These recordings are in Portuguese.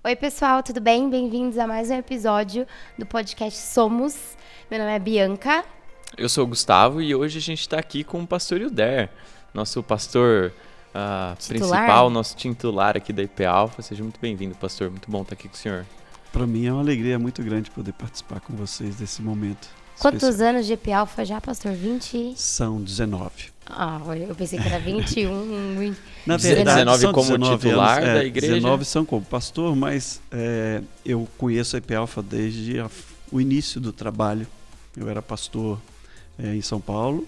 Oi, pessoal, tudo bem? Bem-vindos a mais um episódio do podcast Somos. Meu nome é Bianca. Eu sou o Gustavo e hoje a gente está aqui com o pastor Hilder, nosso pastor principal, nosso titular aqui da IP Alpha. Seja muito bem-vindo, pastor. Muito bom estar aqui com o senhor. Para mim é uma alegria muito grande poder participar com vocês desse momento. Quantos especial. anos de IP Alpha já, pastor? 20? São 19. Ah, eu pensei que era 21, 20. Na verdade, 19 são como 19 titular anos, da igreja? 19 são como pastor, mas eu conheço a IP Alpha desde o início do trabalho. Eu era pastor em São Paulo,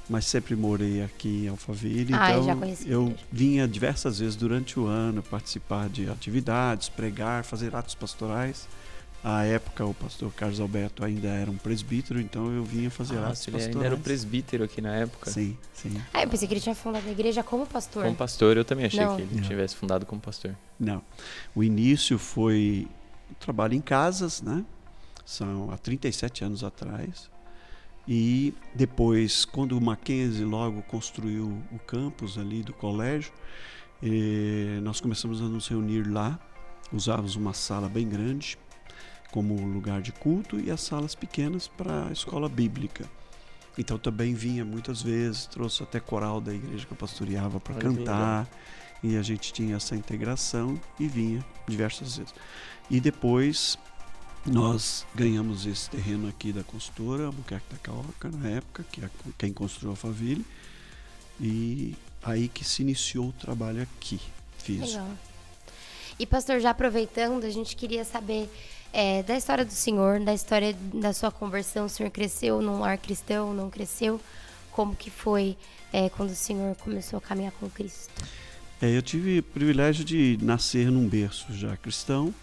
mas sempre morei aqui em Alphaville. Eu já Então conheci. eu vinha diversas vezes durante o ano participar de atividades, pregar, fazer atos pastorais. À época, o pastor Carlos Alberto ainda era um presbítero, então eu vinha fazer atos Ele pastorais. ainda era o presbítero aqui na época. Sim, sim. Eu pensei que ele tinha fundado a igreja como pastor. Como pastor, eu também achei Não. que ele tivesse fundado como pastor. Não. O início foi trabalho em casas, né? São há 37 anos atrás. E depois, quando o Mackenzie logo construiu o campus ali do colégio, nós começamos a nos reunir lá. Usávamos uma sala bem grande como lugar de culto e as salas pequenas para a escola bíblica. Então também vinha muitas vezes, trouxe até coral da igreja que eu pastoreava para cantar, e a gente tinha essa integração e vinha diversas vezes. E depois nós ganhamos esse terreno aqui da consultora, Albuquerque da Caoca, na época, que é quem construiu a Alphaville, e aí que se iniciou o trabalho aqui, físico. Legal. E pastor, já aproveitando, a gente queria saber da história do senhor, da história da sua conversão. O senhor cresceu num lar cristão, não cresceu? Como que foi quando o senhor começou a caminhar com Cristo? Eu tive o privilégio de nascer num berço já cristão,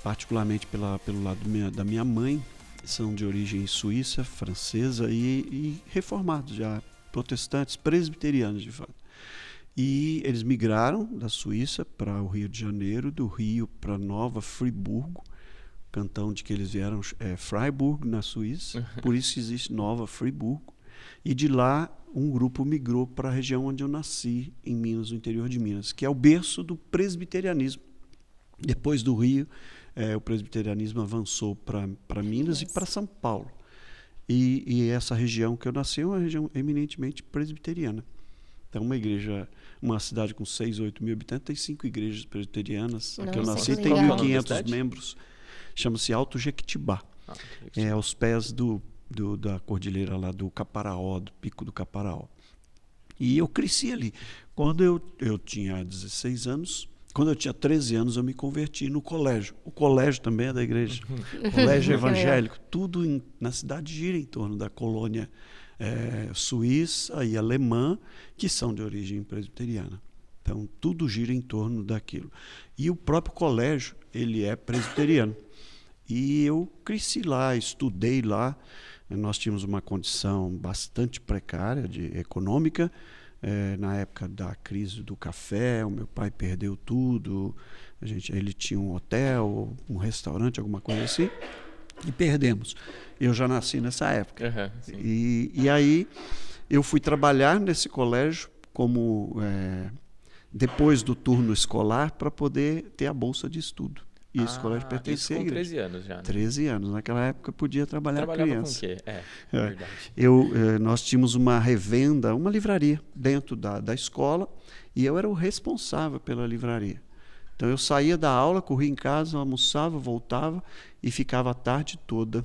particularmente pelo lado da minha mãe. São de origem suíça, francesa e reformados já, protestantes, presbiterianos de fato. E eles migraram da Suíça para o Rio de Janeiro, do Rio para Nova Friburgo, cantão de que eles vieram Freiburg, na Suíça, por isso existe Nova Friburgo. E de lá um grupo migrou para a região onde eu nasci, em Minas, no interior de Minas, que é o berço do presbiterianismo. Depois do Rio, o presbiterianismo avançou para Minas e para São Paulo. E essa região que eu nasci é uma região eminentemente presbiteriana. Então, uma cidade com 6, 8 mil habitantes, tem 5 igrejas presbiterianas. Aqui eu nasci tem 1.500 membros. Chama-se Alto Jequitibá. É aos pés da cordilheira lá do Caparaó, do Pico do Caparaó. E eu cresci ali. Quando eu tinha 16 anos, quando eu tinha 13 anos, eu me converti no colégio. O colégio também é da igreja. Colégio evangélico. Tudo na cidade gira em torno da colônia suíça e alemã, que são de origem presbiteriana. Então, tudo gira em torno daquilo. E o próprio colégio, ele é presbiteriano. E eu cresci lá, estudei lá. Nós tínhamos uma condição bastante precária, econômica. Na época da crise do café, o meu pai perdeu tudo. Ele tinha um hotel, um restaurante, alguma coisa assim. E perdemos. Eu já nasci nessa época. E aí eu fui trabalhar nesse colégio como depois do turno escolar para poder ter a bolsa de estudo. E esse colégio pertencia à igreja. 13 anos já, né? 13 anos. Naquela época podia trabalhar criança. Trabalhava com o quê? Verdade. Nós tínhamos uma revenda, uma livraria dentro da escola, e eu era o responsável pela livraria. Então eu saía da aula, corria em casa, almoçava, voltava e ficava a tarde toda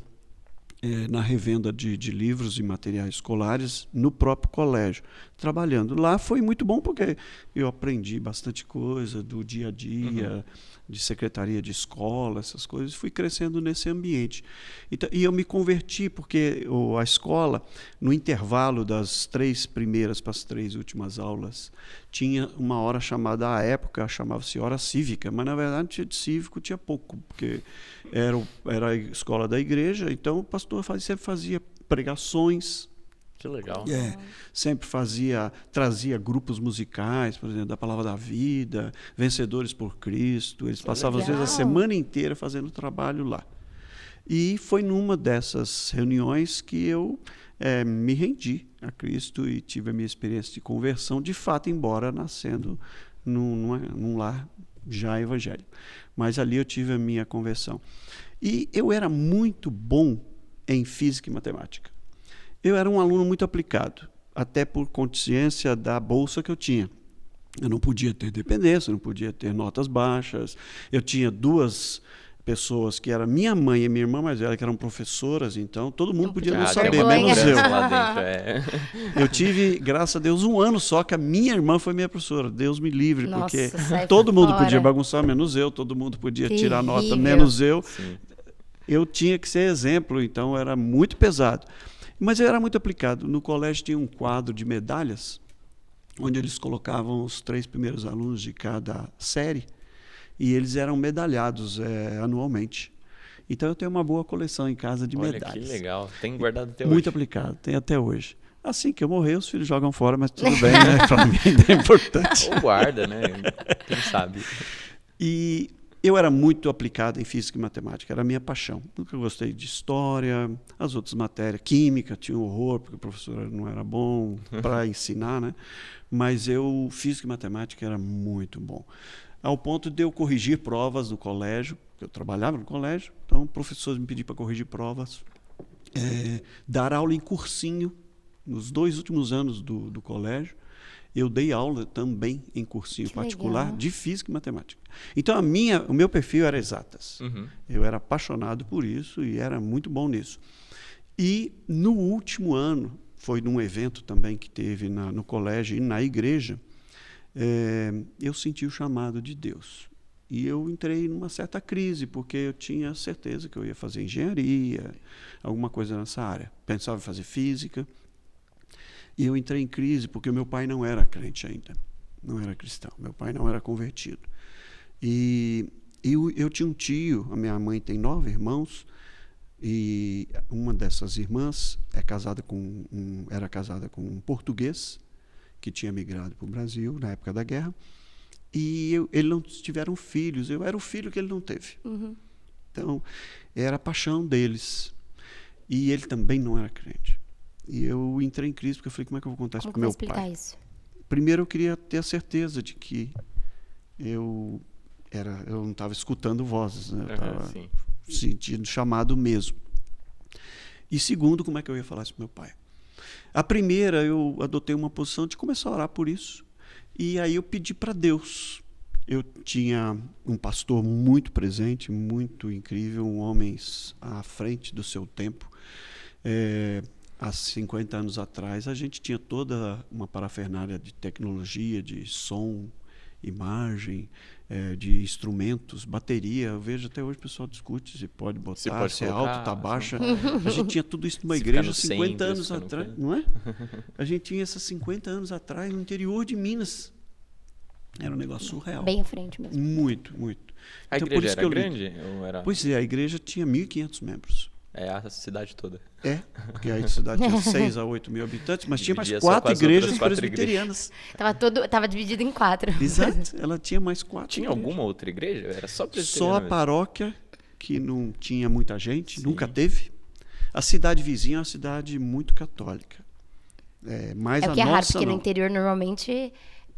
na revenda de livros e materiais escolares no próprio colégio, trabalhando. Lá foi muito bom porque eu aprendi bastante coisa do dia a dia, de secretaria de escola, essas coisas, fui crescendo nesse ambiente. E eu me converti porque a escola, no intervalo das 3 primeiras para as 3 últimas aulas, tinha uma hora chamada, à época, chamava-se hora cívica, mas na verdade tinha de cívico, tinha pouco, porque era a escola da igreja, então o pastor sempre fazia pregações. Que legal. Sempre trazia grupos musicais, por exemplo, da Palavra da Vida, Vencedores por Cristo. Eles passavam, às vezes, a semana inteira fazendo trabalho lá. E foi numa dessas reuniões que eu me rendi a Cristo e tive a minha experiência de conversão, de fato, embora nascendo num lar já evangélico. Mas ali eu tive a minha conversão. E eu era muito bom em física e matemática. Eu era um aluno muito aplicado, até por consciência da bolsa que eu tinha. Eu não podia ter dependência, não podia ter notas baixas. Eu tinha 2 pessoas que eram minha mãe e minha irmã mais velha, que eram professoras, então todo mundo podia não saber, menos eu. Lá dentro, Eu tive, graças a Deus, 1 ano só que a minha irmã foi minha professora. Deus me livre, Nossa, porque sai todo mundo fora. podia bagunçar, menos eu. Todo mundo podia tirar nota, Terrível. menos eu. Sim. Eu tinha que ser exemplo, então era muito pesado. Mas eu era muito aplicado. No colégio tinha um quadro de medalhas, onde eles colocavam os 3 primeiros alunos de cada série, e eles eram medalhados anualmente. Então eu tenho uma boa coleção em casa de medalhas. Olha que legal, tem guardado até hoje. Muito aplicado, tem até hoje. Assim que eu morrer, os filhos jogam fora, mas tudo bem, né? Para mim ainda é importante. Ou guarda, né? Quem sabe. E eu era muito aplicado em física e matemática, era a minha paixão. Nunca gostei de história, as outras matérias, química, tinha um horror, porque o professor não era bom para ensinar, né? Mas física e matemática era muito bom. Ao ponto de eu corrigir provas no colégio, eu trabalhava no colégio, então o professor me pediu para corrigir provas, dar aula em cursinho, nos 2 últimos anos do colégio. Eu dei aula também em cursinho particular legal. de física e matemática. Então o meu perfil era exatas. Uhum. Eu era apaixonado por isso e era muito bom nisso. E no último ano, foi num evento também que teve no colégio e na igreja, eu senti o chamado de Deus. E eu entrei numa certa crise, porque eu tinha certeza que eu ia fazer engenharia, alguma coisa nessa área. Pensava em fazer física. E eu entrei em crise porque o meu pai não era crente ainda, não era cristão, meu pai não era convertido. E eu tinha um tio, a minha mãe tem 9 irmãos, e uma dessas irmãs era casada com um português que tinha migrado para o Brasil na época da guerra, e eles não tiveram filhos, eu era o filho que ele não teve. Uhum. Então, era a paixão deles. E ele também não era crente. E eu entrei em crise porque eu falei, como é que eu vou contar isso para o meu pai? Como explicar isso? Primeiro eu queria ter a certeza de que eu não estava escutando vozes, né? Eu estava sentindo chamado mesmo. E segundo, como é que eu ia falar isso para meu pai? A primeira, eu adotei uma posição de começar a orar por isso. E aí eu pedi para Deus. Eu tinha um pastor muito presente, muito incrível, um homem à frente do seu tempo. Há 50 anos atrás, a gente tinha toda uma parafernália de tecnologia, de som, imagem, de instrumentos, bateria. Eu vejo até hoje o pessoal discute se pode botar, se é alto, está baixa. A gente tinha tudo isso numa igreja 50 anos atrás, não é? A gente tinha essas 50 anos atrás no interior de Minas. Era um negócio surreal. Bem à frente mesmo. Muito, muito. A Então, igreja por isso era que grande? Ou era... Pois é, a igreja tinha 1.500 membros. É a cidade toda. Porque a cidade tinha 6 a 8 mil habitantes, mas tinha mais Dividia só 4 com as igrejas outras 4 presbiterianas. Tava dividido em 4. Exato, ela tinha mais 4 Tinha igrejas. alguma outra igreja? Era só Só presbiteriana a mesmo? paróquia, que não tinha muita gente, Sim. nunca teve. A cidade vizinha é uma cidade muito católica. Mas É o que a é raro, nossa porque no não. interior normalmente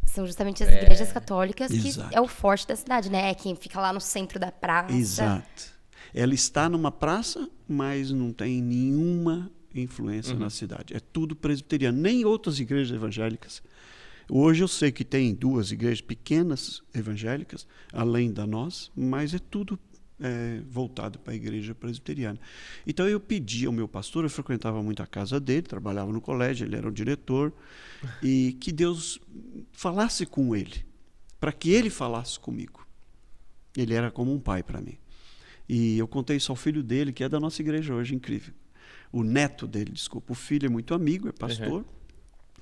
são justamente as igrejas católicas Exato. que é o forte da cidade, né? É quem fica lá no centro da praça. Exato. Ela está numa praça, mas não tem nenhuma influência na cidade. É tudo presbiteriano, nem outras igrejas evangélicas. Hoje eu sei que tem 2 igrejas pequenas evangélicas, além da nossa, mas é tudo voltado para a igreja presbiteriana. Então eu pedi ao meu pastor, eu frequentava muito a casa dele, trabalhava no colégio, ele era o diretor, e que Deus falasse com ele, para que ele falasse comigo. Ele era como um pai para mim. E eu contei isso ao filho dele, que é da nossa igreja hoje, incrível. O neto dele, desculpa. O filho é muito amigo, é pastor,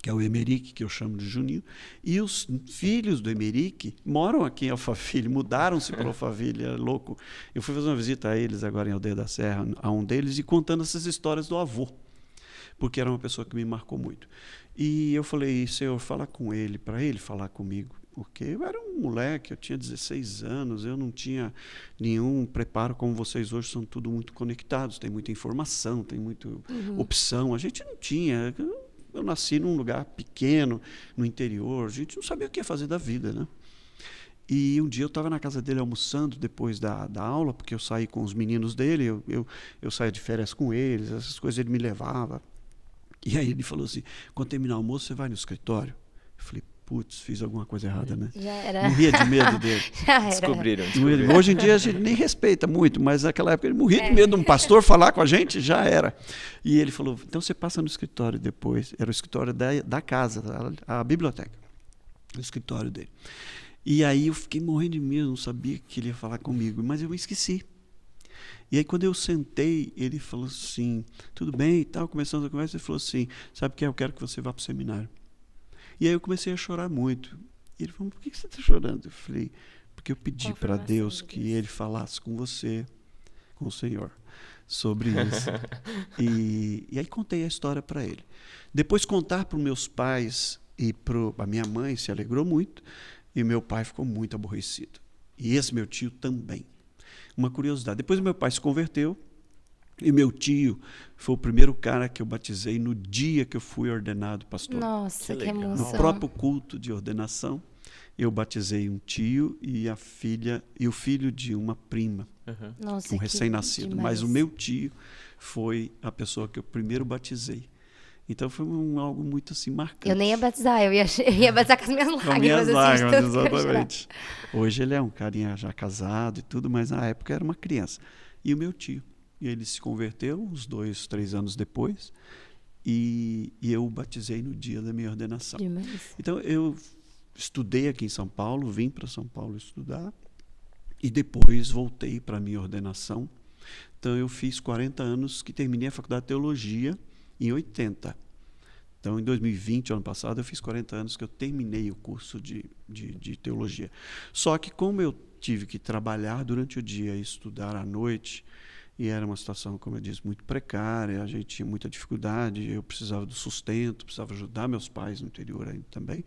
que é o Emerick, que eu chamo de Juninho. E os filhos do Emerick moram aqui em Alphaville, mudaram-se para Alphaville, é louco. Eu fui fazer uma visita a eles agora em Aldeia da Serra, a um deles, e contando essas histórias do avô, porque era uma pessoa que me marcou muito. E eu falei, Senhor, fala com ele, para ele falar comigo. Porque eu era um moleque, eu tinha 16 anos, eu não tinha nenhum preparo como vocês hoje, são tudo muito conectados, tem muita informação, tem muita opção. A gente não tinha. Eu nasci num lugar pequeno, no interior, a gente não sabia o que ia fazer da vida, né? E um dia eu estava na casa dele almoçando depois da aula, porque eu saí com os meninos dele, eu saía de férias com eles, essas coisas ele me levava. E aí ele falou assim, quando terminar o almoço, você vai no escritório? Eu falei, putz, fiz alguma coisa errada, né? Já era. Morria de medo dele. Já era. Descobriram. Hoje em dia a gente nem respeita muito, mas naquela época ele morria de medo de um pastor falar com a gente, já era. E ele falou, então você passa no escritório depois. Era o escritório da casa, a biblioteca, o escritório dele. E aí eu fiquei morrendo de medo, não sabia que ele ia falar comigo, mas eu me esqueci. E aí quando eu sentei, ele falou assim, tudo bem e tal, começando a conversa, ele falou assim, sabe o que é? Eu quero que você vá para o seminário. E aí eu comecei a chorar muito. E ele falou, por que você está chorando? Eu falei, porque eu pedi para Deus que ele falasse com você, com o Senhor, sobre isso. E aí contei a história para ele. Depois contar para os meus pais e para a minha mãe se alegrou muito, e meu pai ficou muito aborrecido. E esse meu tio também. Uma curiosidade, depois meu pai se converteu, e meu tio foi o primeiro cara que eu batizei no dia que eu fui ordenado pastor. Nossa, que emoção. No próprio culto de ordenação, eu batizei um tio e a filha e o filho de uma prima, Nossa, um recém-nascido. Mas o meu tio foi a pessoa que eu primeiro batizei. Então foi algo muito assim marcante. Eu nem ia batizar, eu ia batizar com as minhas lágrimas. Com minhas lágrimas, exatamente. Hoje ele é um carinha já casado e tudo, mas na época era uma criança. E o meu tio. E ele se converteu uns 2, 3 anos depois, e eu o batizei no dia da minha ordenação. Demais. Então, eu estudei aqui em São Paulo, vim para São Paulo estudar, e depois voltei para a minha ordenação. Então, eu fiz 40 anos que terminei a faculdade de teologia em 80. Então, em 2020, ano passado, eu fiz 40 anos que eu terminei o curso de teologia. Só que como eu tive que trabalhar durante o dia e estudar à noite, e era uma situação, como eu disse, muito precária, a gente tinha muita dificuldade, eu precisava do sustento, precisava ajudar meus pais no interior ainda também.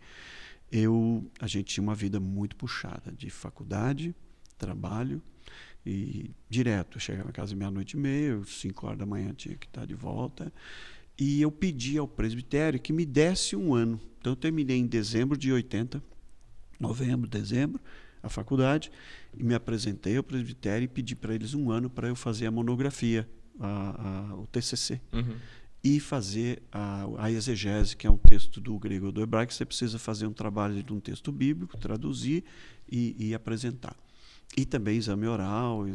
A gente tinha uma vida muito puxada de faculdade, trabalho, e direto. Eu chegava em casa meia-noite e meia, 5 horas da manhã tinha que estar de volta. E eu pedi ao presbitério que me desse um ano. Então eu terminei em dezembro de 80, novembro, dezembro, a faculdade, e me apresentei ao presbitério e pedi para eles um ano para eu fazer a monografia, o TCC, e fazer a exegese, que é um texto do grego ou do hebraico, que você precisa fazer um trabalho de um texto bíblico, traduzir e apresentar. E também exame oral,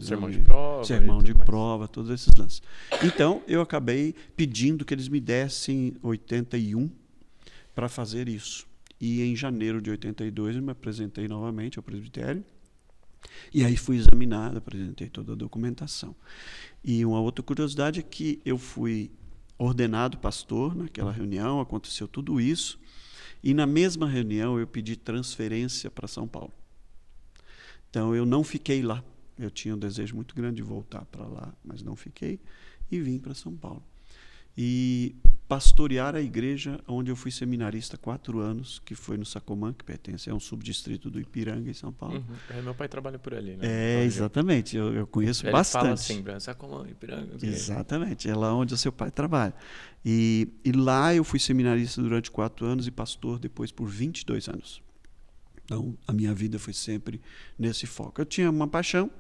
sermão de prova, todos esses lances. Então, eu acabei pedindo que eles me dessem 81 para fazer isso. E em janeiro de 82 eu me apresentei novamente ao presbitério. E aí fui examinado, apresentei toda a documentação. E uma outra curiosidade é que eu fui ordenado pastor naquela reunião, aconteceu tudo isso. E na mesma reunião eu pedi transferência para São Paulo. Então eu não fiquei lá. Eu tinha um desejo muito grande de voltar para lá, mas não fiquei e vim para São Paulo. E pastorear a igreja onde eu fui seminarista 4 anos, que foi no Sacomã, que pertence a um subdistrito do Ipiranga, em São Paulo. Meu pai trabalha por ali, né? Exatamente. Eu conheço bastante. Ele fala sempre, Sacomã, Ipiranga. Exatamente. É lá onde o seu pai trabalha. E lá eu fui seminarista durante 4 anos e pastor depois por 22 anos. Então, a minha vida foi sempre nesse foco. Eu tinha uma paixão,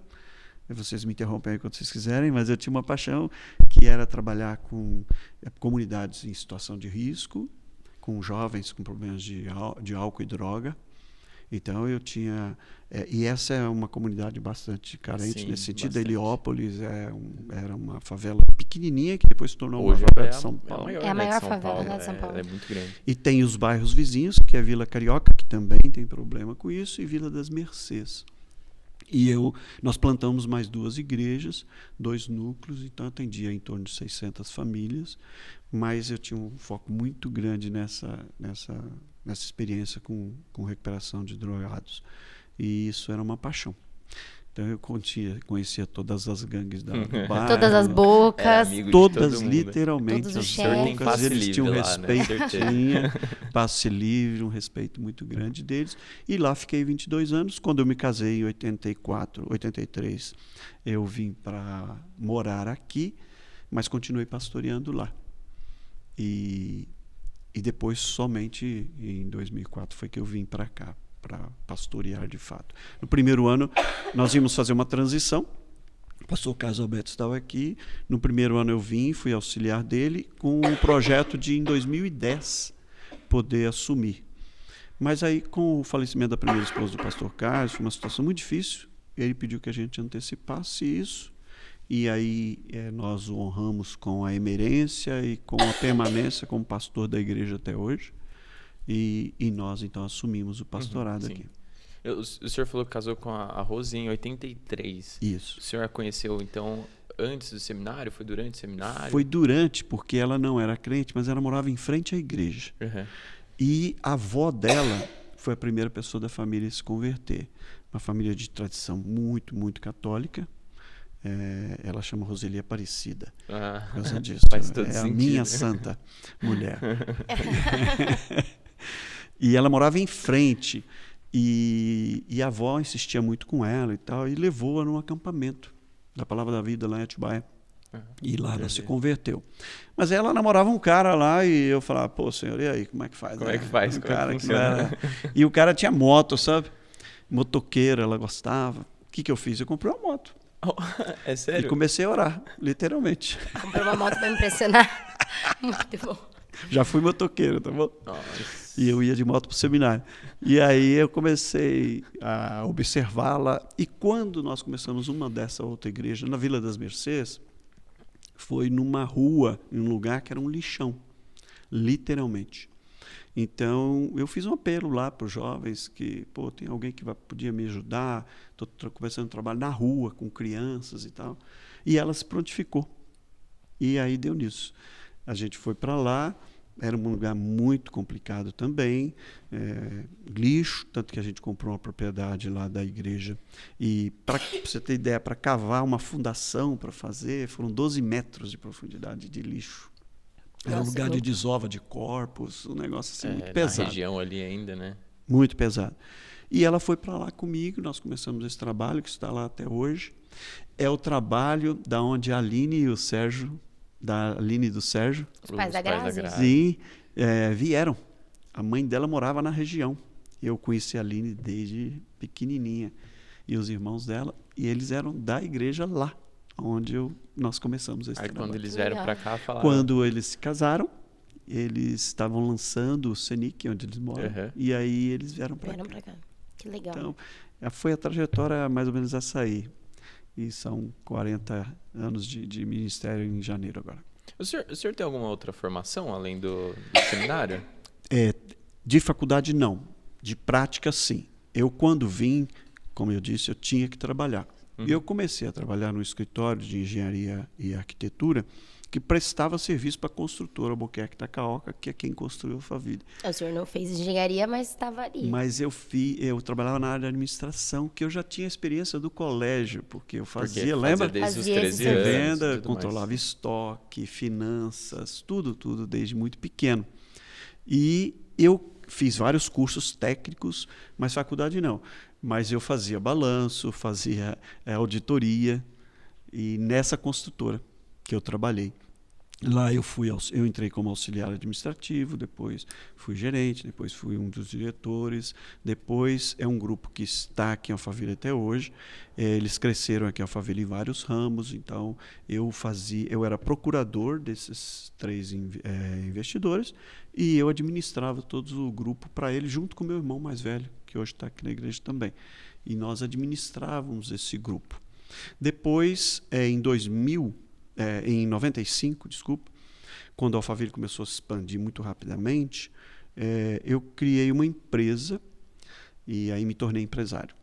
vocês me interrompem aí quando vocês quiserem, mas eu tinha uma paixão que era trabalhar com comunidades em situação de risco, com jovens com problemas de álcool e droga. Então, eu tinha... e essa é uma comunidade bastante carente nesse sentido. Bastante. Heliópolis era uma favela pequenininha que depois se tornou uma favela de São Paulo. É a maior favela de São Paulo. É muito grande. E tem os bairros vizinhos, que é a Vila Carioca, que também tem problema com isso, e Vila das Mercês. E nós plantamos mais 2 igrejas, 2 núcleos, então atendia em torno de 600 famílias, mas eu tinha um foco muito grande nessa experiência com recuperação de drogados. E isso era uma paixão. Então eu conhecia todas as gangues do bairro. Todas as bocas. Todas, literalmente. Todos as bocas. Eles tinham um respeito, passe livre, um respeito muito grande deles. E lá fiquei 22 anos. Quando eu me casei em 83, eu vim para morar aqui, mas continuei pastoreando lá. E depois, somente em 2004, foi que eu vim para cá, pastorear de fato. No primeiro ano, nós íamos fazer uma transição. O pastor Carlos Alberto estava aqui. No primeiro ano eu fui auxiliar dele, com um projeto de, em 2010, poder assumir. Mas aí, com o falecimento da primeira esposa do pastor Carlos, foi uma situação muito difícil. Ele pediu que a gente antecipasse isso. E aí nós o honramos com a emerência e com a permanência como pastor da igreja até hoje. E nós, então, assumimos o pastorado aqui. O senhor falou que casou com a Rose em 83. Isso. O senhor a conheceu, então, antes do seminário? Foi durante o seminário? Foi durante, porque ela não era crente, mas ela morava em frente à igreja. Uhum. E a avó dela foi a primeira pessoa da família a se converter. Uma família de tradição muito, muito católica. Ela chama Roseli Aparecida. Por causa disso. Faz todo sentido. A sentido. minha santa mulher. E ela morava em frente. E a avó insistia muito com ela e tal. E levou-a num acampamento da Palavra da Vida lá em Atibaia. E lá ela se converteu. Mas ela namorava um cara lá e eu falava, pô, senhor, e aí, como é que faz? Como é que faz? Como é que funciona? E o cara tinha moto, sabe? Motoqueira, ela gostava. O que eu fiz? Eu comprei uma moto. É sério? E comecei a orar, literalmente. Comprou uma moto para impressionar. Muito bom. Já fui motoqueiro, tá bom? Nossa. E eu ia de moto pro seminário. E aí eu comecei a observá-la. E quando nós começamos uma dessa outra igreja, na Vila das Mercês, foi numa rua, em um lugar que era um lixão, literalmente. Então, eu fiz um apelo lá para os jovens que, pô, tem alguém que podia me ajudar, estou começando a trabalhar na rua com crianças e tal. E ela se prontificou. E aí deu nisso. A gente foi para lá, era um lugar muito complicado também, lixo, tanto que a gente comprou uma propriedade lá da igreja. E, para você ter ideia, para cavar uma fundação para fazer, foram 12 metros de profundidade de lixo. Era um lugar de desova de corpos, um negócio assim muito pesado. Na região ali ainda, né? Muito pesado. E ela foi para lá comigo, nós começamos esse trabalho, que está lá até hoje. É o trabalho da onde a Aline e o Sérgio, da Aline e do Sérgio, os pais da Grazi. Sim, vieram. A mãe dela morava na região. Eu conheci a Aline desde pequenininha. E os irmãos dela, e eles eram da igreja lá, onde nós começamos esse trabalho. Quando eles vieram para cá, falaram... Quando eles se casaram, eles estavam lançando o Senic, onde eles moram, e aí eles vieram para cá. Que legal. Então, foi a trajetória mais ou menos essa aí. E são 40 anos de ministério em janeiro agora. O senhor tem alguma outra formação, além do seminário? De faculdade, não. De prática, sim. Eu, quando vim, como eu disse, eu tinha que trabalhar. E eu comecei a trabalhar no escritório de engenharia e arquitetura que prestava serviço para a construtora Albuquerque Tacaoca, que é quem construiu a Alphaville. O senhor não fez engenharia, mas estava ali. Mas eu trabalhava na área de administração, que eu já tinha experiência do colégio, porque eu fazia, lembra? Desde os 13 anos. Venda, controlava estoque, finanças, tudo desde muito pequeno. E eu fiz vários cursos técnicos, mas faculdade não. Mas eu fazia balanço, fazia auditoria, e nessa construtora que eu trabalhei. Lá eu entrei como auxiliar administrativo, depois fui gerente, depois fui um dos diretores, depois é um grupo que está aqui em Alphaville até hoje. Eles cresceram aqui em Alphaville em vários ramos, então eu era procurador desses 3 investidores e eu administrava todo o grupo para ele, junto com o meu irmão mais velho, que hoje está aqui na igreja também. E nós administrávamos esse grupo. Depois, em 95, quando a Alphaville começou a se expandir muito rapidamente, eu criei uma empresa e aí me tornei empresário.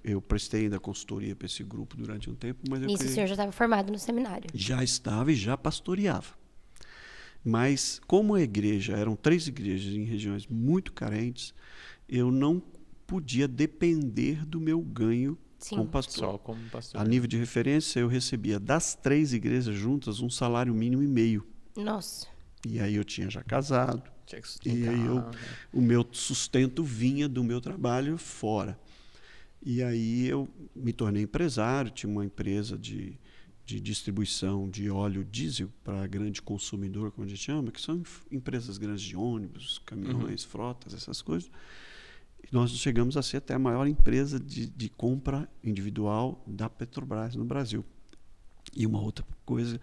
Eu prestei ainda consultoria para esse grupo durante um tempo, mas Nisso o senhor já estava formado no seminário? Já estava e já pastoreava. Mas como a igreja, eram 3 igrejas em regiões muito carentes, eu não podia depender do meu ganho como pastor. Só como pastor. A nível de referência, eu recebia das 3 igrejas juntas um salário mínimo e meio. Nossa. E aí eu tinha já casado. Tinha que sustentar, e aí o meu sustento vinha do meu trabalho fora. E aí eu me tornei empresário, tinha uma empresa de distribuição de óleo diesel para grande consumidor, como a gente chama, que são empresas grandes de ônibus, caminhões, frotas, essas coisas. Nós chegamos a ser até a maior empresa de compra individual da Petrobras no Brasil. E uma outra coisa,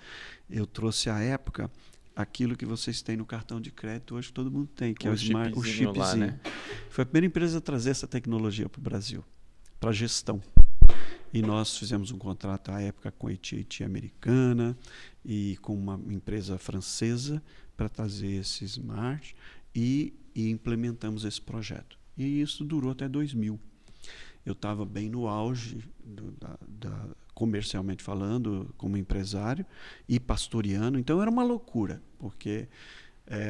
eu trouxe à época aquilo que vocês têm no cartão de crédito hoje que todo mundo tem, que é o chipzinho. Lá, né? Foi a primeira empresa a trazer essa tecnologia para o Brasil, para gestão. E nós fizemos um contrato à época com a AT&T americana e com uma empresa francesa para trazer esse Smart e implementamos esse projeto. E isso durou até 2000. Eu estava bem no auge, comercialmente falando, como empresário e pastoreando. Então era uma loucura, porque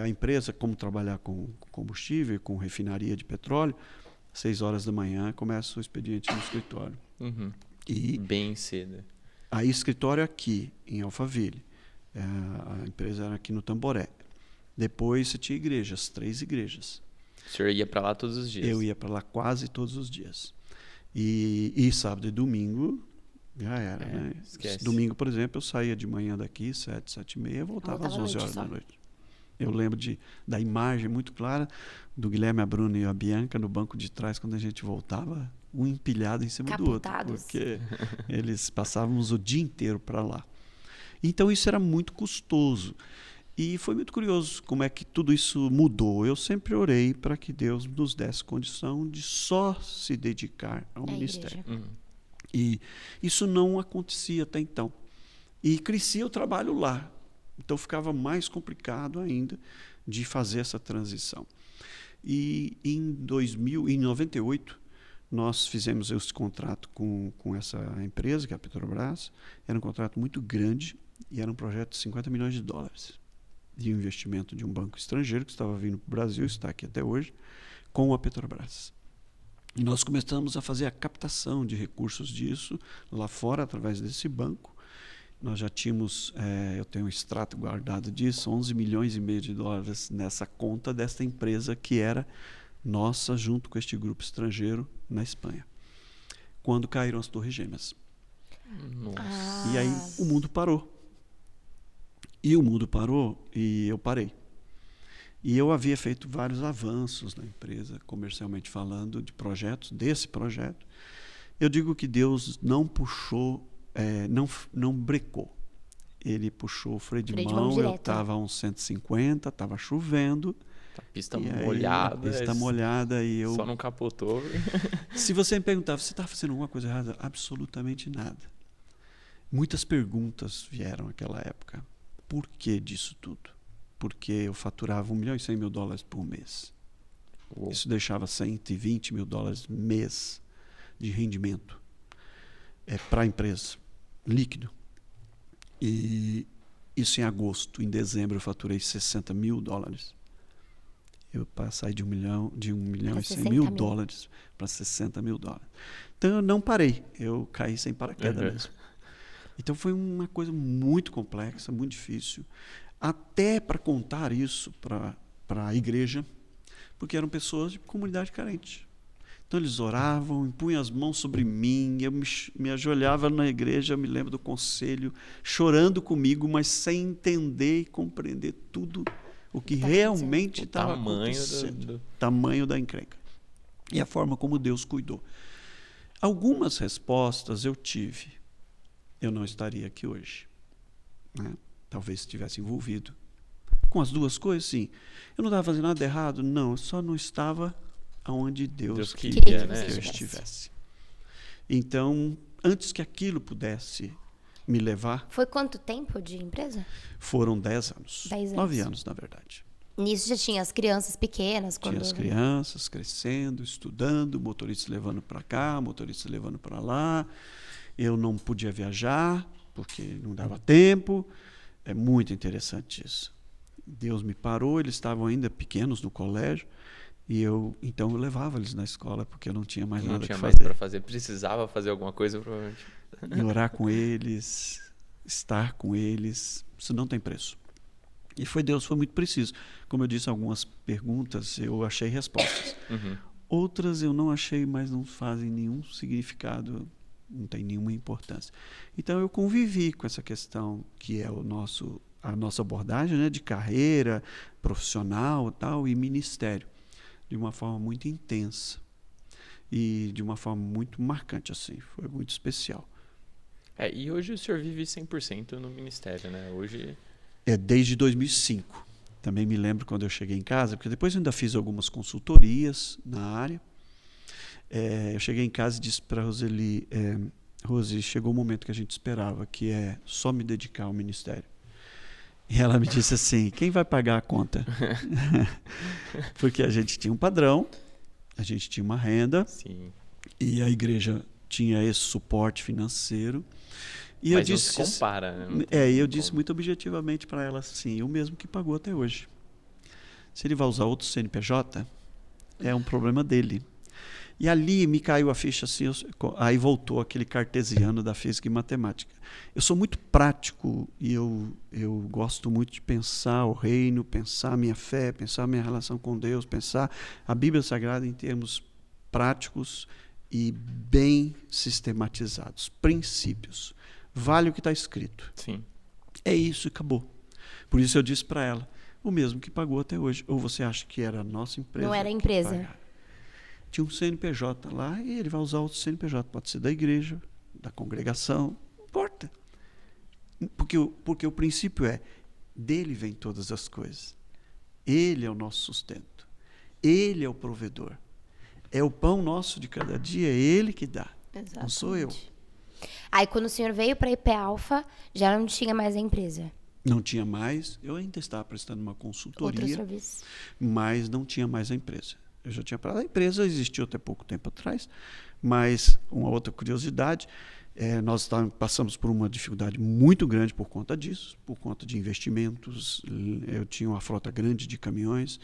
a empresa, como trabalhar com combustível, com refinaria de petróleo, 6 horas da manhã começa o expediente no escritório. Uhum. E bem cedo. Aí escritório aqui, em Alphaville. A empresa era aqui no Tamboré. Depois você tinha igrejas, 3 igrejas. O senhor ia para lá todos os dias? Eu ia para lá quase todos os dias. E sábado e domingo já era, né? Esquece. Domingo, por exemplo, eu saía de manhã daqui, 7, 7h30, voltava às 11 horas da noite. Eu lembro da imagem muito clara do Guilherme, a Bruna e a Bianca no banco de trás, quando a gente voltava, um empilhado em cima do outro. Porque eles passávamos o dia inteiro para lá. Então isso era muito custoso. E foi muito curioso como é que tudo isso mudou. Eu sempre orei para que Deus nos desse condição de só se dedicar ao ministério. E isso não acontecia até então. E crescia o trabalho lá. Então ficava mais complicado ainda de fazer essa transição. E em 98, nós fizemos esse contrato com essa empresa, que é a Petrobras. Era um contrato muito grande e era um projeto de $50 milhões de investimento de um banco estrangeiro que estava vindo para o Brasil, está aqui até hoje, com a Petrobras. E nós começamos a fazer a captação de recursos disso lá fora, através desse banco. Nós já tínhamos, eu tenho um extrato guardado disso, $11,5 milhões nessa conta desta empresa que era nossa, junto com este grupo estrangeiro na Espanha, quando caíram as Torres Gêmeas. Nossa. E aí o mundo parou. E o mundo parou e eu parei. E eu havia feito vários avanços na empresa, comercialmente falando, de projetos, desse projeto. Eu digo que Deus não puxou, não brecou. Ele puxou o freio de mão, eu estava a uns 150, estava chovendo. A pista molhada. A pista molhada e eu... Só não capotou. Se você me perguntava, você está fazendo alguma coisa errada? Absolutamente nada. Muitas perguntas vieram naquela época. Por que disso tudo? Porque eu faturava $1,1 milhão por mês. Uou. Isso deixava $120 mil mês de rendimento para a empresa, líquido. E isso em agosto. Em dezembro eu faturei $60 mil. Eu passei de $1 milhão e $100 mil para $60 mil. Então eu não parei, eu caí sem paraquedas mesmo. Então foi uma coisa muito complexa, muito difícil, até para contar isso para a igreja, porque eram pessoas de comunidade carente. Então eles oravam, impunham as mãos sobre mim, eu me ajoelhava na igreja, eu me lembro do conselho, chorando comigo, mas sem entender e compreender tudo o que realmente estava acontecendo. Tamanho da encrenca. E a forma como Deus cuidou. Algumas respostas eu tive. Eu não estaria aqui hoje. Né? Talvez estivesse envolvido. Com as duas coisas, sim. Eu não estava fazendo nada errado? Não, eu só não estava onde Deus queria que eu estivesse. Então, antes que aquilo pudesse me levar... Foi quanto tempo de empresa? Foram 10 anos. 10 anos. 9 anos, na verdade. Nisso já tinha as crianças pequenas? Tinha as crianças crescendo, estudando, motoristas levando para cá, motoristas levando para lá. Eu não podia viajar, porque não dava tempo. É muito interessante isso. Deus me parou, eles estavam ainda pequenos no colégio, e então eu levava eles na escola, porque eu não tinha mais nada para fazer. Precisava fazer alguma coisa, provavelmente. E orar com eles, estar com eles, isso não tem preço. E Deus foi muito preciso. Como eu disse, algumas perguntas eu achei respostas. Outras eu não achei, mas não fazem nenhum significado, não tem nenhuma importância. Então eu convivi com essa questão que é a nossa abordagem, né, de carreira profissional tal, e ministério, de uma forma muito intensa. e de uma forma muito marcante, assim, foi muito especial. E hoje o senhor vive 100% no ministério, né? Hoje... Desde 2005. Também me lembro quando eu cheguei em casa, porque depois eu ainda fiz algumas consultorias na área. Eu cheguei em casa e disse para a Roseli, Rose, chegou o momento que a gente esperava, que é só me dedicar ao ministério. E ela me disse assim, quem vai pagar a conta? Porque a gente tinha um padrão, a gente tinha uma renda, Sim. E a igreja tinha esse suporte financeiro. E Mas eu disse, não se compara, né? eu disse muito objetivamente para ela assim, o mesmo que pagou até hoje. Se ele vai usar outro CNPJ, é um problema dele. E ali me caiu a ficha assim, aí voltou aquele cartesiano da física e matemática. Eu sou muito prático e eu gosto muito de pensar o reino, pensar a minha fé, pensar a minha relação com Deus, pensar a Bíblia Sagrada em termos práticos e bem sistematizados, princípios. Vale o que está escrito. Sim. É isso e acabou. Por isso eu disse para ela, o mesmo que pagou até hoje. Ou você acha que era a nossa empresa? Não era a empresa. Tinha um CNPJ lá e ele vai usar outro CNPJ. Pode ser da igreja, da congregação, não importa. Porque o princípio é, dele vem todas as coisas. Ele é o nosso sustento. Ele é o provedor. É o pão nosso de cada dia, é ele que dá. Exatamente. Não sou eu. Aí quando o senhor veio para a IP Alpha, já não tinha mais a empresa? Não tinha mais. Eu ainda estava prestando uma consultoria. Outro serviço. Mas não tinha mais a empresa. Eu já tinha parado. A empresa existiu até pouco tempo atrás, mas uma outra curiosidade, nós passamos por uma dificuldade muito grande por conta disso, por conta de investimentos. Eu tinha uma frota grande de caminhões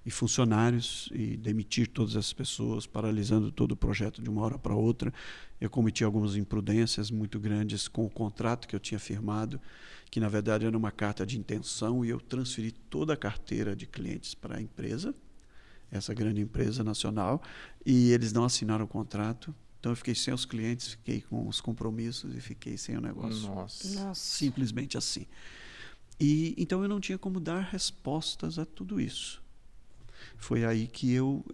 e funcionários, e demitir todas essas pessoas, paralisando todo o projeto de uma hora para outra. Eu cometi algumas imprudências muito grandes com o contrato que eu tinha firmado, que na verdade era uma carta de intenção, e eu transferi toda a carteira de clientes para a empresa, essa grande empresa nacional, e eles não assinaram o contrato. Então eu fiquei sem os clientes, fiquei com os compromissos e fiquei sem o negócio. Nossa. Simplesmente assim. E então eu não tinha como dar respostas a tudo isso. Foi aí que eu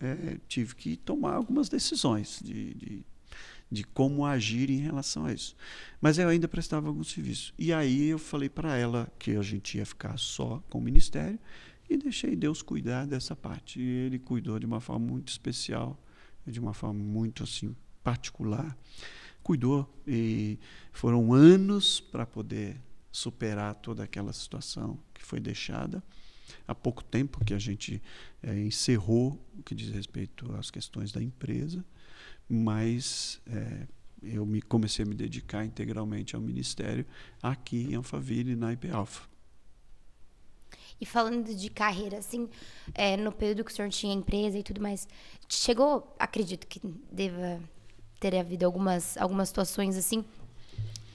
tive que tomar algumas decisões de como agir em relação a isso. Mas eu ainda prestava algum serviço. E aí eu falei para ela que a gente ia ficar só com o ministério e deixei Deus cuidar dessa parte. E ele cuidou de uma forma muito especial, de uma forma muito assim particular. Cuidou, e foram anos para poder superar toda aquela situação que foi deixada. Há pouco tempo que a gente encerrou o que diz respeito às questões da empresa, mas eu comecei a me dedicar integralmente ao ministério aqui em Alphaville, na IP Alpha. E falando de carreira, assim, no período que o senhor tinha empresa e tudo mais, chegou, acredito que deva ter havido algumas situações assim,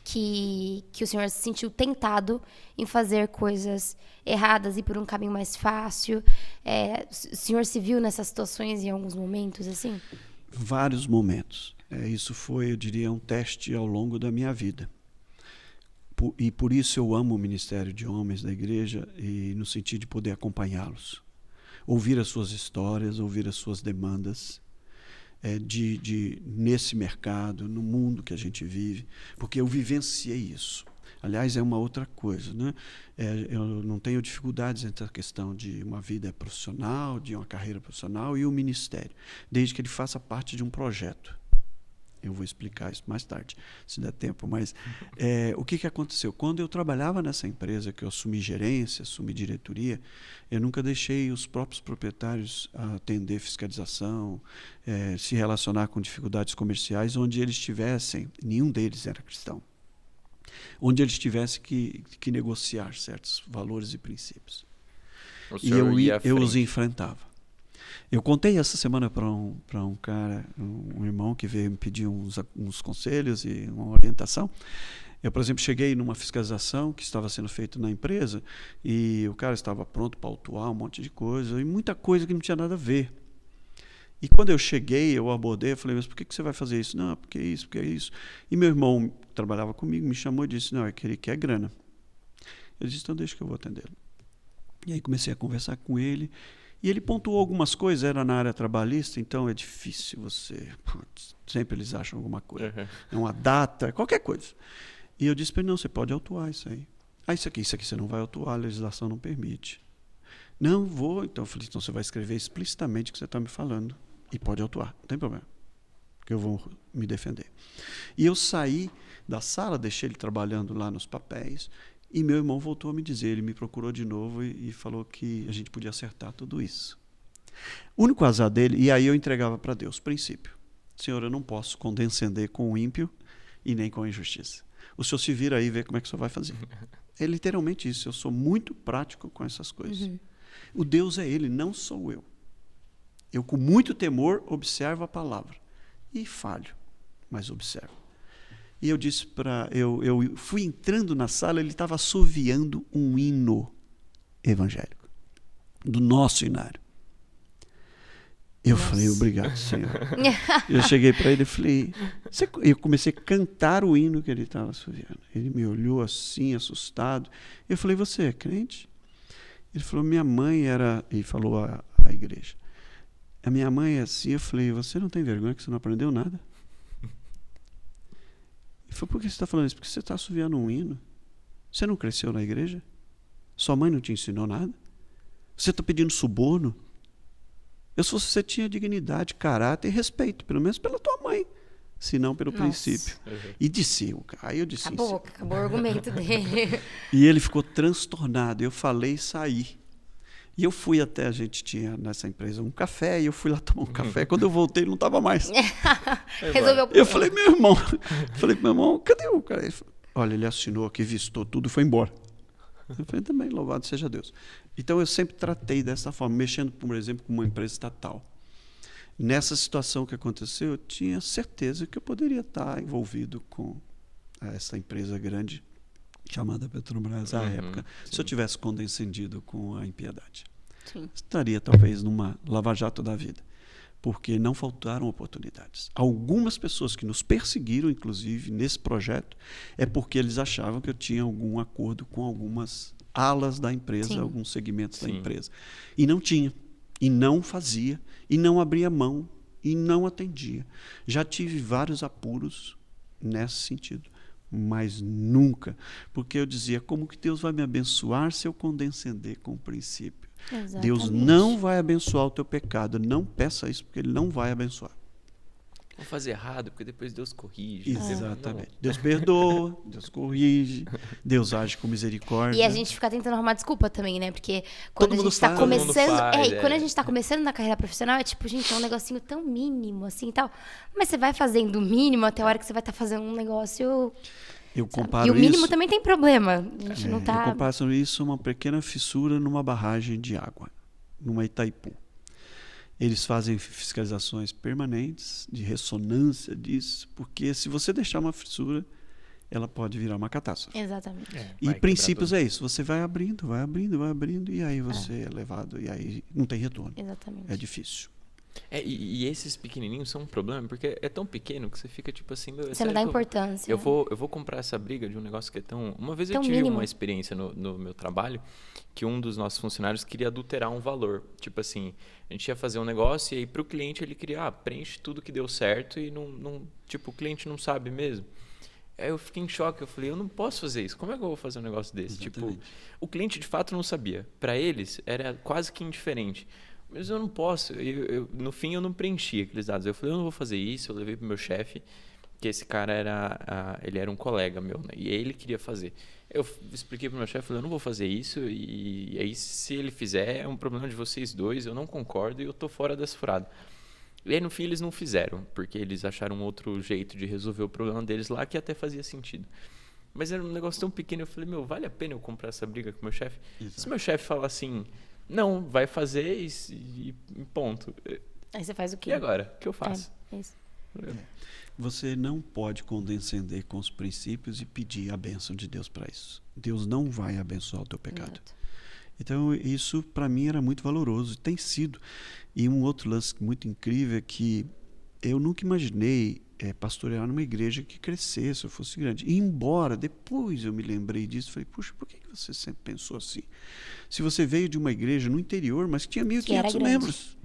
que o senhor se sentiu tentado em fazer coisas erradas e por um caminho mais fácil. O senhor se viu nessas situações em alguns momentos, assim? Vários momentos. Isso foi, eu diria, um teste ao longo da minha vida. E por isso eu amo o ministério de homens da igreja, e no sentido de poder acompanhá-los. Ouvir as suas histórias, ouvir as suas demandas, nesse mercado, no mundo que a gente vive, porque eu vivenciei isso. Aliás, é uma outra coisa, né? Eu não tenho dificuldades entre a questão de uma vida profissional, de uma carreira profissional e o ministério, desde que ele faça parte de um projeto. Eu vou explicar isso mais tarde, se der tempo. Mas o que aconteceu? Quando eu trabalhava nessa empresa, que eu assumi gerência, assumi diretoria, eu nunca deixei os próprios proprietários atender fiscalização, se relacionar com dificuldades comerciais, onde eles tivessem, nenhum deles era cristão, onde eles tivessem que negociar certos valores e princípios. E eu os enfrentava. Eu contei essa semana para um cara, um irmão que veio me pedir uns conselhos e uma orientação. Eu, por exemplo, cheguei numa fiscalização que estava sendo feita na empresa e o cara estava pronto para autuar um monte de coisa, e muita coisa que não tinha nada a ver. E quando eu cheguei, eu abordei, eu falei, mas por que você vai fazer isso? Não, porque é isso, porque é isso. E meu irmão, que trabalhava comigo, me chamou e disse, não, é que ele quer grana. Eu disse, então deixa que eu vou atendê-lo. E aí comecei a conversar com ele. E ele pontuou algumas coisas, era na área trabalhista, então é difícil você... sempre eles acham alguma coisa. É uma data, qualquer coisa. E eu disse para ele, não, você pode autuar isso aí. Isso aqui você não vai autuar, a legislação não permite. Não, vou. Então eu falei, então você vai escrever explicitamente o que você está me falando e pode autuar, não tem problema, que eu vou me defender. E eu saí da sala, deixei ele trabalhando lá nos papéis, e meu irmão voltou a me dizer, ele me procurou de novo e falou que a gente podia acertar tudo isso. O único azar dele, e aí eu entregava para Deus, princípio. Senhor, eu não posso condescender com o ímpio e nem com a injustiça. O senhor se vira aí e vê como é que o senhor vai fazer. É literalmente isso, eu sou muito prático com essas coisas. O Deus é ele, não sou eu. Eu com muito temor observo a palavra e falho, mas observo. E eu disse eu fui entrando na sala, ele estava assoviando um hino evangélico, do nosso inário. Eu falei, obrigado, Senhor. Eu cheguei para ele e falei, eu comecei a cantar o hino que ele estava assoviando. Ele me olhou assim, assustado. Eu falei, você é crente? Ele falou, minha mãe era... E falou a igreja. A minha mãe é assim. Eu falei, você não tem vergonha que você não aprendeu nada? Ele falou, por que você está falando isso? Porque você está assoviando um hino. Você não cresceu na igreja? Sua mãe não te ensinou nada? Você está pedindo suborno? Eu se você tinha dignidade, caráter e respeito, pelo menos pela tua mãe, se não pelo princípio. E disse, aí eu disse... Acabou o argumento dele. E ele ficou transtornado. Eu falei e saí. E eu fui até, a gente tinha nessa empresa um café, e eu fui lá tomar um café. Quando eu voltei, ele não estava mais. Resolveu o problema. Eu falei, meu irmão, cadê o cara? Ele falou, olha, ele assinou aqui, vistou tudo e foi embora. Eu falei, também, louvado seja Deus. Então, eu sempre tratei dessa forma, mexendo, por exemplo, com uma empresa estatal. Nessa situação que aconteceu, eu tinha certeza que eu poderia estar envolvido com essa empresa grande, chamada Petrobras à época, se eu tivesse condescendido com a impiedade. Sim. Estaria, talvez, numa lava-jato da vida, porque não faltaram oportunidades. Algumas pessoas que nos perseguiram, inclusive, nesse projeto, é porque eles achavam que eu tinha algum acordo com algumas alas da empresa, sim, alguns segmentos, sim, da empresa. E não tinha, e não fazia, e não abria mão, e não atendia. Já tive vários apuros nesse sentido, mas nunca, porque eu dizia, como que Deus vai me abençoar se eu condescender com o princípio? Exatamente. Deus não vai abençoar o teu pecado, não peça isso, porque Ele não vai abençoar. Vou fazer errado, porque depois Deus corrige. Exatamente. Deus perdoa, Deus corrige, Deus age com misericórdia. E a gente fica tentando arrumar desculpa também, né? Porque quando a gente está começando... quando a gente está começando na carreira profissional, é tipo, gente, é um negocinho tão mínimo, assim, e tal. Mas você vai fazendo o mínimo até a hora que você vai estar fazendo um negócio... Eu comparo e o mínimo isso, também tem problema. A gente não tá... Eu comparo isso a uma pequena fissura numa barragem de água, numa Itaipu. Eles fazem fiscalizações permanentes, de ressonância disso, porque se você deixar uma fissura, ela pode virar uma catástrofe. Exatamente. E princípios é isso, você vai abrindo, e aí você é levado, e aí não tem retorno. Exatamente. É difícil. E esses pequenininhos são um problema, porque é tão pequeno que você fica tipo assim... Você não dá importância. Eu vou comprar essa briga de um negócio que é tão... Uma vez eu tive uma experiência no meu trabalho, que um dos nossos funcionários queria adulterar um valor. Tipo assim, a gente ia fazer um negócio e aí para o cliente ele queria, preenche tudo que deu certo e tipo, o cliente não sabe mesmo. Aí eu fiquei em choque, eu falei, eu não posso fazer isso, como é que eu vou fazer um negócio desse? Exatamente. Tipo, o cliente de fato não sabia. Para eles era quase que indiferente. Mas eu não posso, no fim eu não preenchi aqueles dados. Eu falei, eu não vou fazer isso, eu levei pro meu chefe, que esse cara ele era um colega meu, né? E ele queria fazer. Eu expliquei pro meu chefe, falei, eu não vou fazer isso, e aí se ele fizer, é um problema de vocês dois, eu não concordo e eu tô fora dessa furada. E aí no fim eles não fizeram, porque eles acharam um outro jeito de resolver o problema deles lá, que até fazia sentido. Mas era um negócio tão pequeno, eu falei, vale a pena eu comprar essa briga com o meu chefe? Exato. Se meu chefe falar assim... Não, vai fazer e ponto. Aí você faz o quê? E agora? O que eu faço? Isso. Você não pode condescender com os princípios e pedir a bênção de Deus para isso. Deus não vai abençoar o teu pecado. Exato. Então, isso para mim era muito valoroso. Tem sido. E um outro lance muito incrível é que eu nunca imaginei pastorear numa igreja que crescesse, ou fosse grande. E embora, depois eu me lembrei disso, falei, puxa, por que você sempre pensou assim? Se você veio de uma igreja no interior, mas que tinha 1.500 membros.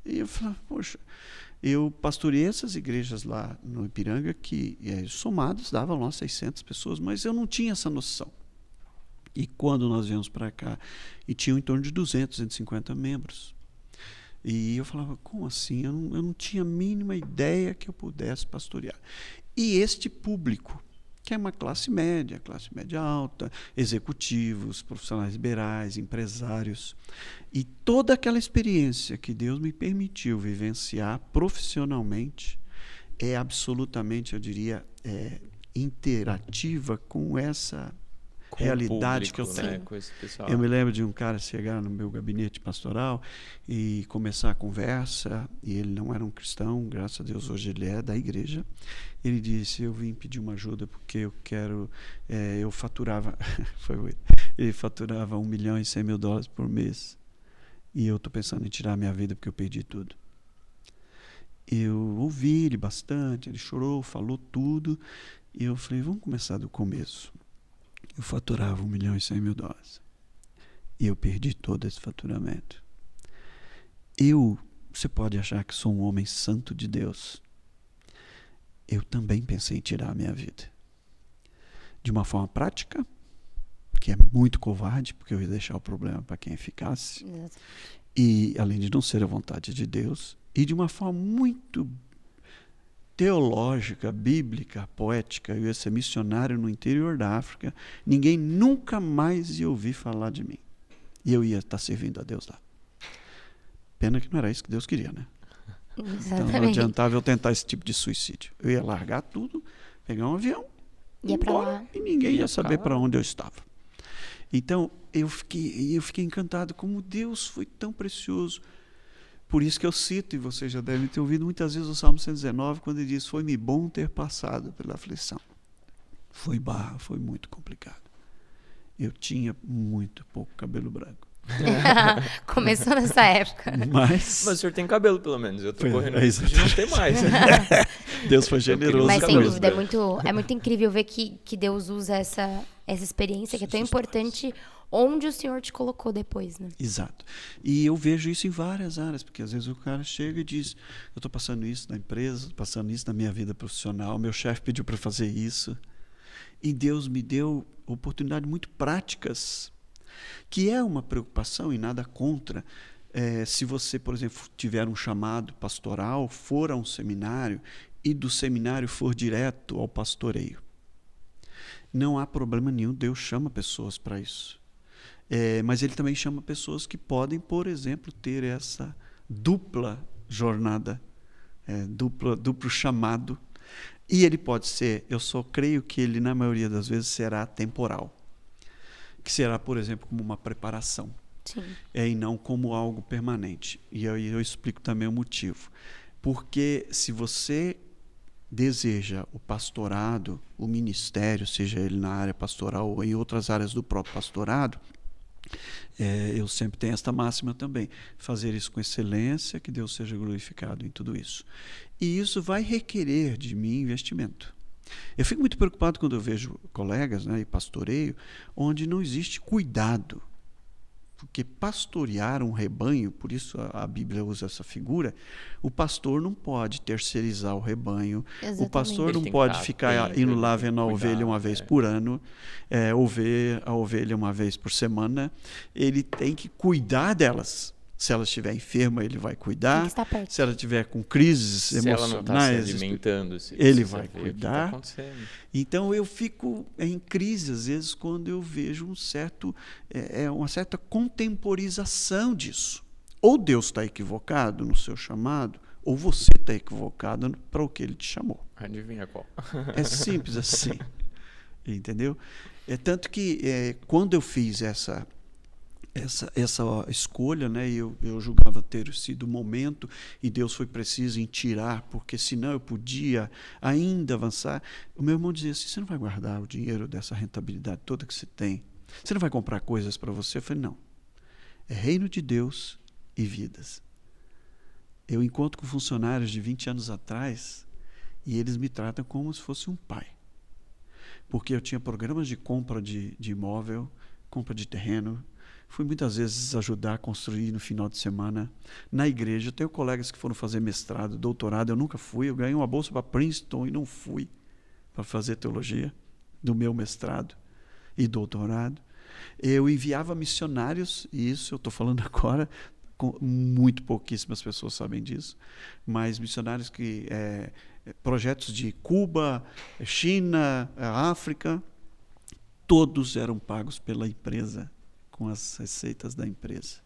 E eu falei, poxa, eu pastoreei essas igrejas lá no Ipiranga, que somados davam lá 600 pessoas, mas eu não tinha essa noção. E quando nós viemos para cá, e tinham em torno de 200, 250 membros. E eu falava, como assim? Eu não tinha a mínima ideia que eu pudesse pastorear. E este público, que é uma classe média alta, executivos, profissionais liberais, empresários, e toda aquela experiência que Deus me permitiu vivenciar profissionalmente é absolutamente, eu diria, interativa com essa realidade público, que eu tenho. Né? Com esse pessoal. Eu me lembro de um cara chegar no meu gabinete pastoral e começar a conversa, e ele não era um cristão, graças a Deus hoje ele é da igreja. Ele disse, eu vim pedir uma ajuda porque eu quero, eu faturava, ele faturava $1.100.000 por mês, e eu estou pensando em tirar a minha vida porque eu perdi tudo. Eu ouvi ele bastante, ele chorou, falou tudo, e eu falei, vamos começar do começo. Eu faturava $1.100.000 e eu perdi todo esse faturamento. Você pode achar que sou um homem santo de Deus. Eu também pensei em tirar a minha vida. De uma forma prática, que é muito covarde, porque eu ia deixar o problema para quem ficasse. E além de não ser a vontade de Deus, e de uma forma muito teológica, bíblica, poética. Eu ia ser missionário no interior da África, ninguém nunca mais ia ouvir falar de mim. E eu ia estar servindo a Deus lá. Pena que não era isso que Deus queria, né? Exatamente. Então não adiantava eu tentar esse tipo de suicídio. Eu ia largar tudo, pegar um avião, ia para lá, e ninguém ia saber para onde eu estava. Então eu fiquei encantado como Deus foi tão precioso. Por isso que eu cito, e vocês já devem ter ouvido muitas vezes o Salmo 119, quando ele diz, foi-me bom ter passado pela aflição. Foi muito complicado. Eu tinha muito pouco cabelo branco. Começou nessa época. Mas o senhor tem cabelo, pelo menos. Eu tô correndo risco de não ter mais. Deus foi generoso. Mas sem dúvida, é muito incrível ver que Deus usa essa experiência que é tão importante onde o Senhor te colocou depois, né? Exato. E eu vejo isso em várias áreas, porque às vezes o cara chega e diz, eu estou passando isso na empresa, estou passando isso na minha vida profissional, meu chefe pediu para fazer isso. E Deus me deu oportunidades muito práticas, que é uma preocupação e nada contra. Se você, por exemplo, tiver um chamado pastoral, for a um seminário e do seminário for direto ao pastoreio. Não há problema nenhum, Deus chama pessoas para isso. Mas ele também chama pessoas que podem, por exemplo, ter essa dupla jornada, duplo chamado. E ele pode ser, eu só creio que ele, na maioria das vezes, será temporal. Que será, por exemplo, como uma preparação. Sim. E não como algo permanente. E aí eu explico também o motivo. Porque se você deseja o pastorado, o ministério, seja ele na área pastoral ou em outras áreas do próprio pastorado, eu sempre tenho esta máxima também, fazer isso com excelência, que Deus seja glorificado em tudo isso. E isso vai requerer de mim investimento. Eu fico muito preocupado quando eu vejo colegas, né, e pastoreio, onde não existe cuidado. Porque pastorear um rebanho, por isso a Bíblia usa essa figura, o pastor não pode terceirizar o rebanho, exatamente. O pastor não pode ficar indo lá vendo a ovelha uma vez por ano, ou ver a ovelha uma vez por semana. Ele tem que cuidar delas. Se ela estiver enferma, ele vai cuidar. Se ela estiver com crises emocionais, ela não está se alimentando, ele vai cuidar. Então eu fico em crise às vezes quando eu vejo uma certa contemporização disso. Ou Deus está equivocado no seu chamado, ou você está equivocado para o que Ele te chamou. Adivinha qual? É simples assim, entendeu? Tanto que quando eu fiz essa escolha, né, eu julgava ter sido o momento e Deus foi preciso em tirar, porque senão eu podia ainda avançar. O meu irmão dizia assim, você não vai guardar o dinheiro dessa rentabilidade toda que você tem? Você não vai comprar coisas para você? Eu falei, não. É reino de Deus e vidas. Eu encontro com funcionários de 20 anos atrás E eles me tratam como se fosse um pai. Porque eu tinha programas de compra de imóvel, compra de terreno. Fui muitas vezes ajudar a construir no final de semana. Na igreja, eu tenho colegas que foram fazer mestrado, doutorado. Eu nunca fui. Eu ganhei uma bolsa para Princeton e não fui para fazer teologia do meu mestrado e doutorado. Eu enviava missionários, e isso eu estou falando agora, muito pouquíssimas pessoas sabem disso, mas missionários que projetos de Cuba, China, África, todos eram pagos pela empresa, com as receitas da empresa.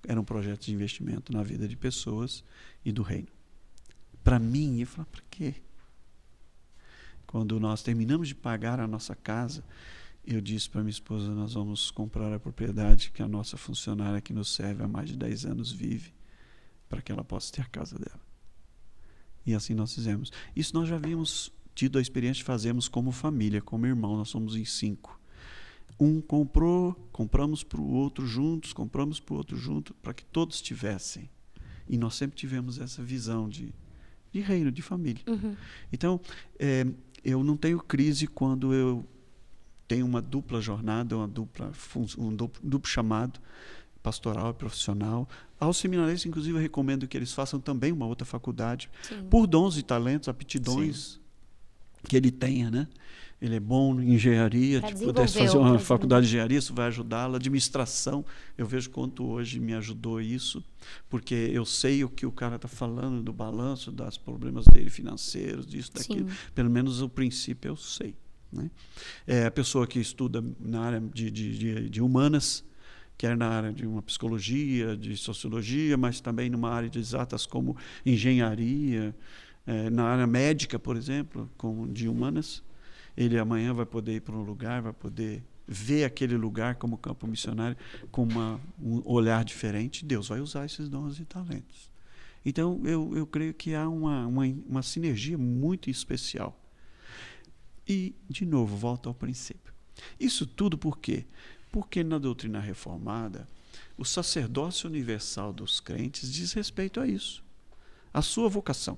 Eram projetos de investimento na vida de pessoas e do reino. Para mim, eu falei, para quê? Quando nós terminamos de pagar a nossa casa, eu disse para minha esposa, nós vamos comprar a propriedade que a nossa funcionária que nos serve há mais de 10 anos vive, para que ela possa ter a casa dela. E assim nós fizemos. Isso nós já havíamos tido a experiência de fazermos como família, como irmão, nós somos em 5. Um comprou, compramos para o outro juntos, compramos para o outro junto, para que todos tivessem. E nós sempre tivemos essa visão de reino, de família. Uhum. Então, eu não tenho crise quando eu tenho uma dupla jornada, um duplo chamado pastoral e profissional. Aos seminaristas, inclusive, eu recomendo que eles façam também uma outra faculdade, Sim. por dons e talentos, aptidões Sim. que ele tenha, né? Ele é bom em engenharia, se pudesse fazer uma faculdade de engenharia, isso vai ajudá-lo. Administração, eu vejo quanto hoje me ajudou isso, porque eu sei o que o cara está falando do balanço, dos problemas dele financeiros, disso, daquilo. Sim. Pelo menos o princípio eu sei. Né? A pessoa que estuda na área de humanas, quer na área de uma psicologia, de sociologia, mas também numa área de exatas como engenharia, na área médica, por exemplo, de humanas, ele amanhã vai poder ir para um lugar, vai poder ver aquele lugar como campo missionário com um olhar diferente. Deus vai usar esses dons e talentos. Então, eu creio que há uma sinergia muito especial. E, de novo, volto ao princípio. Isso tudo por quê? Porque na doutrina reformada, o sacerdócio universal dos crentes diz respeito a isso. A sua vocação.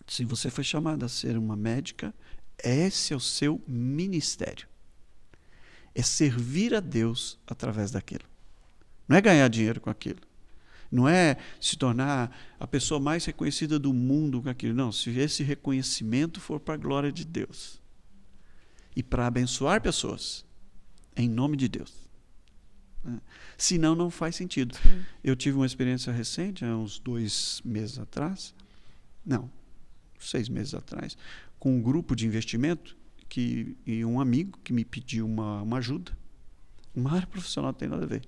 Se você foi chamado a ser uma médica, esse é o seu ministério. É servir a Deus através daquilo. Não é ganhar dinheiro com aquilo. Não é se tornar a pessoa mais reconhecida do mundo com aquilo. Não, se esse reconhecimento for para a glória de Deus e para abençoar pessoas, em nome de Deus. Senão, não faz sentido. Sim. Eu tive uma experiência recente, há uns 2 meses atrás, 6 meses atrás, com um grupo de investimento e um amigo que me pediu uma ajuda. Uma área profissional não tem nada a ver.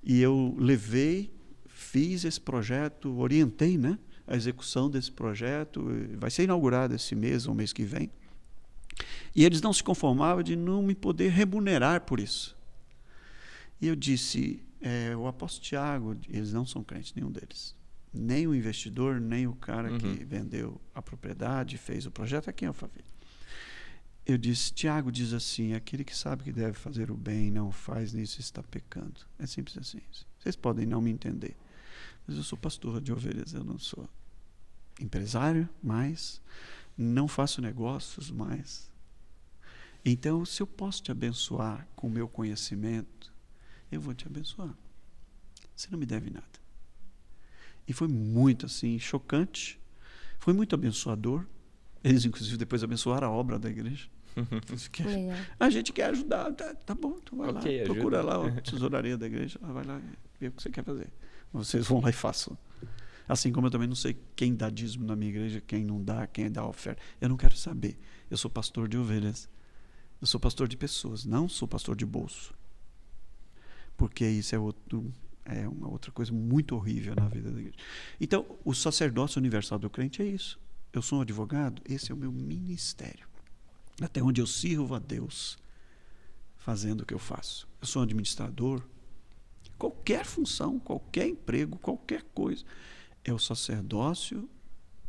E eu levei, fiz esse projeto, orientei, né, a execução desse projeto. Vai ser inaugurado esse mês ou mês que vem. E eles não se conformavam de não me poder remunerar por isso. E eu disse, o apóstolo Tiago, eles não são crentes, nenhum deles. Nem o investidor, nem o cara que vendeu a propriedade, fez o projeto, aqui é o Faville. Eu disse, Tiago diz assim, aquele que sabe que deve fazer o bem e não faz, nisso está pecando. É simples assim. Vocês podem não me entender, mas eu sou pastor de ovelhas, eu não sou empresário mais, não faço negócios mais. Então, se eu posso te abençoar com o meu conhecimento, eu vou te abençoar. Você não me deve nada. E foi muito assim, chocante, foi muito abençoador. Eles, inclusive, depois abençoaram a obra da igreja. A gente quer ajudar, tá bom, então vai lá, procura lá a tesouraria da igreja, vai lá ver o que você quer fazer. Vocês vão lá e façam. Assim como eu também não sei quem dá dízimo na minha igreja, quem não dá, quem dá oferta. Eu não quero saber. Eu sou pastor de ovelhas. Eu sou pastor de pessoas, não sou pastor de bolso. Porque isso é uma outra coisa muito horrível na vida da igreja. Então, o sacerdócio universal do crente é isso. Eu sou um advogado, esse é o meu ministério. Até onde eu sirvo a Deus fazendo o que eu faço. Eu sou um administrador. Qualquer função, qualquer emprego, qualquer coisa, é o sacerdócio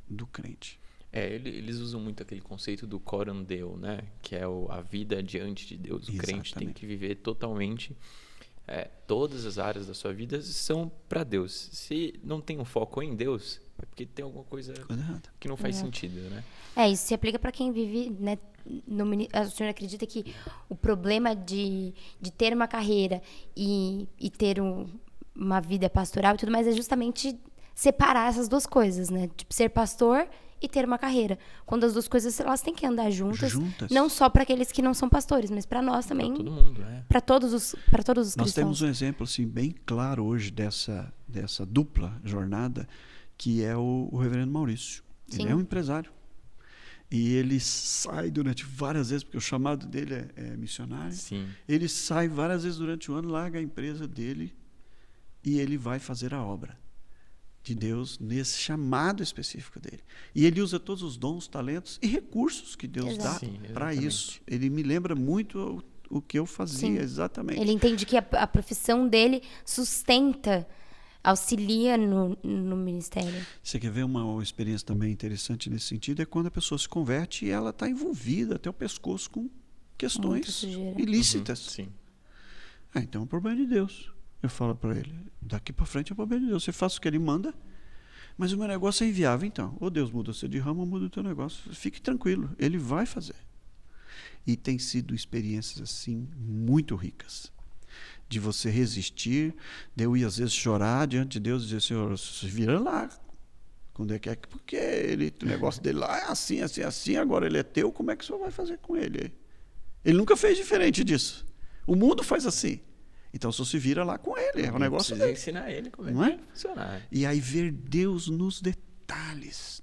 do crente. Eles usam muito aquele conceito do coram Deo, né? Que é a vida diante de Deus. O crente tem que viver totalmente... todas as áreas da sua vida são para Deus. Se não tem um foco em Deus, é porque tem alguma coisa que não faz sentido, né? Isso se aplica para quem vive, né? O senhor acredita que o problema de ter uma carreira e ter uma vida pastoral e tudo mais é justamente separar essas duas coisas, né? Tipo, ser pastor e ter uma carreira. Quando as duas coisas, elas têm que andar juntas. Não só para aqueles que não são pastores, mas para nós também. Para todo mundo, Para todos os cristãos. Nós temos um exemplo assim, bem claro hoje dessa dupla jornada, que é o reverendo Maurício. Sim. Ele é um empresário. E ele sai durante várias vezes, porque o chamado dele é missionário. Sim. Ele sai várias vezes durante o ano, larga a empresa dele e ele vai fazer a obra de Deus nesse chamado específico dele. E ele usa todos os dons, talentos e recursos que Deus dá para isso. Ele me lembra muito o que eu fazia, exatamente. Ele entende que a profissão dele sustenta, auxilia no ministério. Você quer ver uma experiência também interessante nesse sentido? É quando a pessoa se converte e ela está envolvida até o pescoço com questões ilícitas. Sim. Então é um problema de Deus. Eu falo para ele, daqui para frente é problema de Deus. Você faz o que ele manda, mas o meu negócio é inviável, então. Ou Deus muda você de ramo, ou muda o teu negócio. Fique tranquilo, ele vai fazer. E tem sido experiências assim muito ricas. De você resistir, de eu ir às vezes chorar diante de Deus e dizer, Senhor, se vira lá. Quando é que porque o negócio dele lá é assim, assim, assim, agora ele é teu, como é que o Senhor vai fazer com ele? Ele nunca fez diferente disso. O mundo faz assim. Então, só se vira lá com ele. É um negócio dele. Ensinar ele como é que funcionar. E aí ver Deus nos detalhes.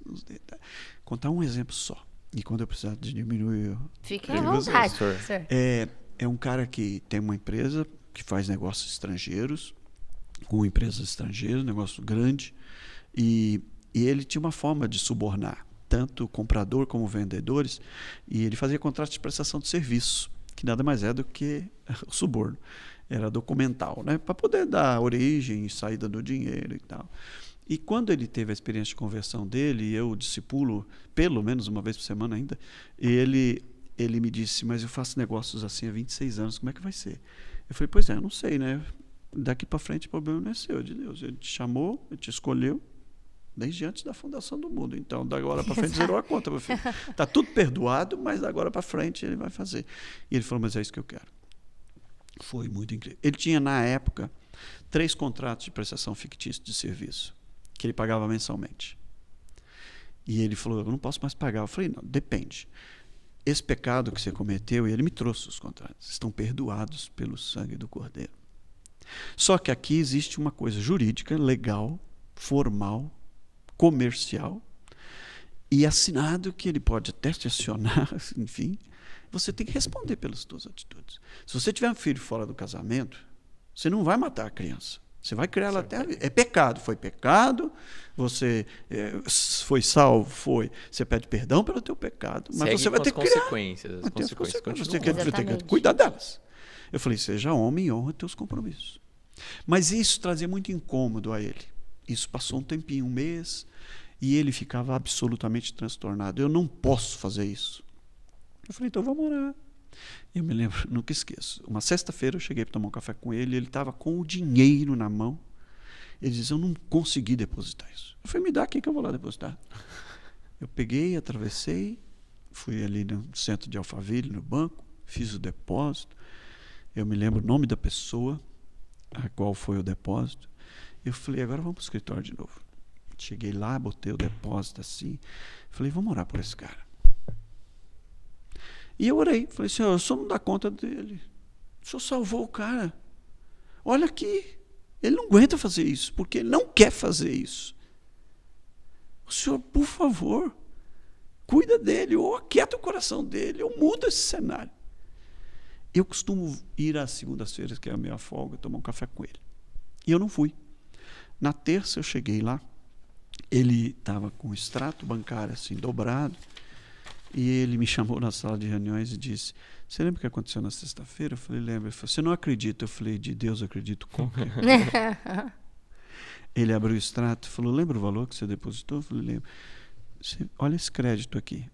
Contar um exemplo só. E quando eu precisar de diminuir... Fique à vontade, senhor. É um cara que tem uma empresa que faz negócios estrangeiros, com empresas estrangeiras, negócio grande. E ele tinha uma forma de subornar tanto o comprador como vendedores. E ele fazia contratos de prestação de serviço, que nada mais é do que o suborno. Era documental, né? Para poder dar origem e saída do dinheiro e tal. E quando ele teve a experiência de conversão dele, e eu o discipulo pelo menos uma vez por semana ainda, ele me disse, mas eu faço negócios assim há 26 anos, como é que vai ser? Eu falei, pois é, eu não sei, né? Daqui para frente o problema não é seu, é de Deus. Ele te chamou, ele te escolheu desde antes da fundação do mundo. Então, da agora para frente zerou a conta, meu filho. Está tudo perdoado, mas da agora para frente ele vai fazer. E ele falou, mas é isso que eu quero. Foi muito incrível. Ele tinha, na época, 3 contratos de prestação fictícia de serviço, que ele pagava mensalmente. E ele falou, eu não posso mais pagar. Eu falei, não, depende. Esse pecado que você cometeu, e ele me trouxe os contratos, estão perdoados pelo sangue do Cordeiro. Só que aqui existe uma coisa jurídica, legal, formal, comercial, e assinado que ele pode até te acionar, enfim... Você tem que responder pelas suas atitudes. Se você tiver um filho fora do casamento, você não vai matar a criança. Você vai criar ela até a vida. É pecado, foi pecado. Você foi salvo, foi. Você pede perdão pelo teu pecado, mas você vai ter que criar. As consequências você tem que cuidar delas. Eu falei, seja homem e honra teus compromissos. Mas isso trazia muito incômodo a ele. Isso passou um tempinho, 1 mês, e ele ficava absolutamente transtornado. Eu não posso fazer isso. Eu falei, então vamos orar. Eu me lembro, nunca esqueço. Uma sexta-feira eu cheguei para tomar um café com ele, ele estava com o dinheiro na mão. Ele disse, eu não consegui depositar isso. Eu falei, me dá aqui que eu vou lá depositar. Eu peguei, atravessei, fui ali no centro de Alphaville, no banco, fiz o depósito. Eu me lembro o nome da pessoa, a qual foi o depósito. Eu falei, agora vamos para o escritório de novo. Cheguei lá, botei o depósito assim. Falei, vamos orar por esse cara. E eu orei, falei, Senhor, o Senhor não dá conta dele. O Senhor salvou o cara. Olha aqui, ele não aguenta fazer isso, porque ele não quer fazer isso. O Senhor, por favor, cuida dele, ou aquieta o coração dele, ou muda esse cenário. Eu costumo ir às segundas-feiras, que é a minha folga, tomar um café com ele. E eu não fui. Na terça eu cheguei lá, ele estava com o extrato bancário assim, dobrado, e ele me chamou na sala de reuniões e disse, você lembra o que aconteceu na sexta-feira? Eu falei, lembro. Ele falou, você não acredita? Eu falei, de Deus eu acredito como? Ele abriu o extrato e falou, lembra o valor que você depositou? Eu falei, lembro. Olha esse crédito aqui.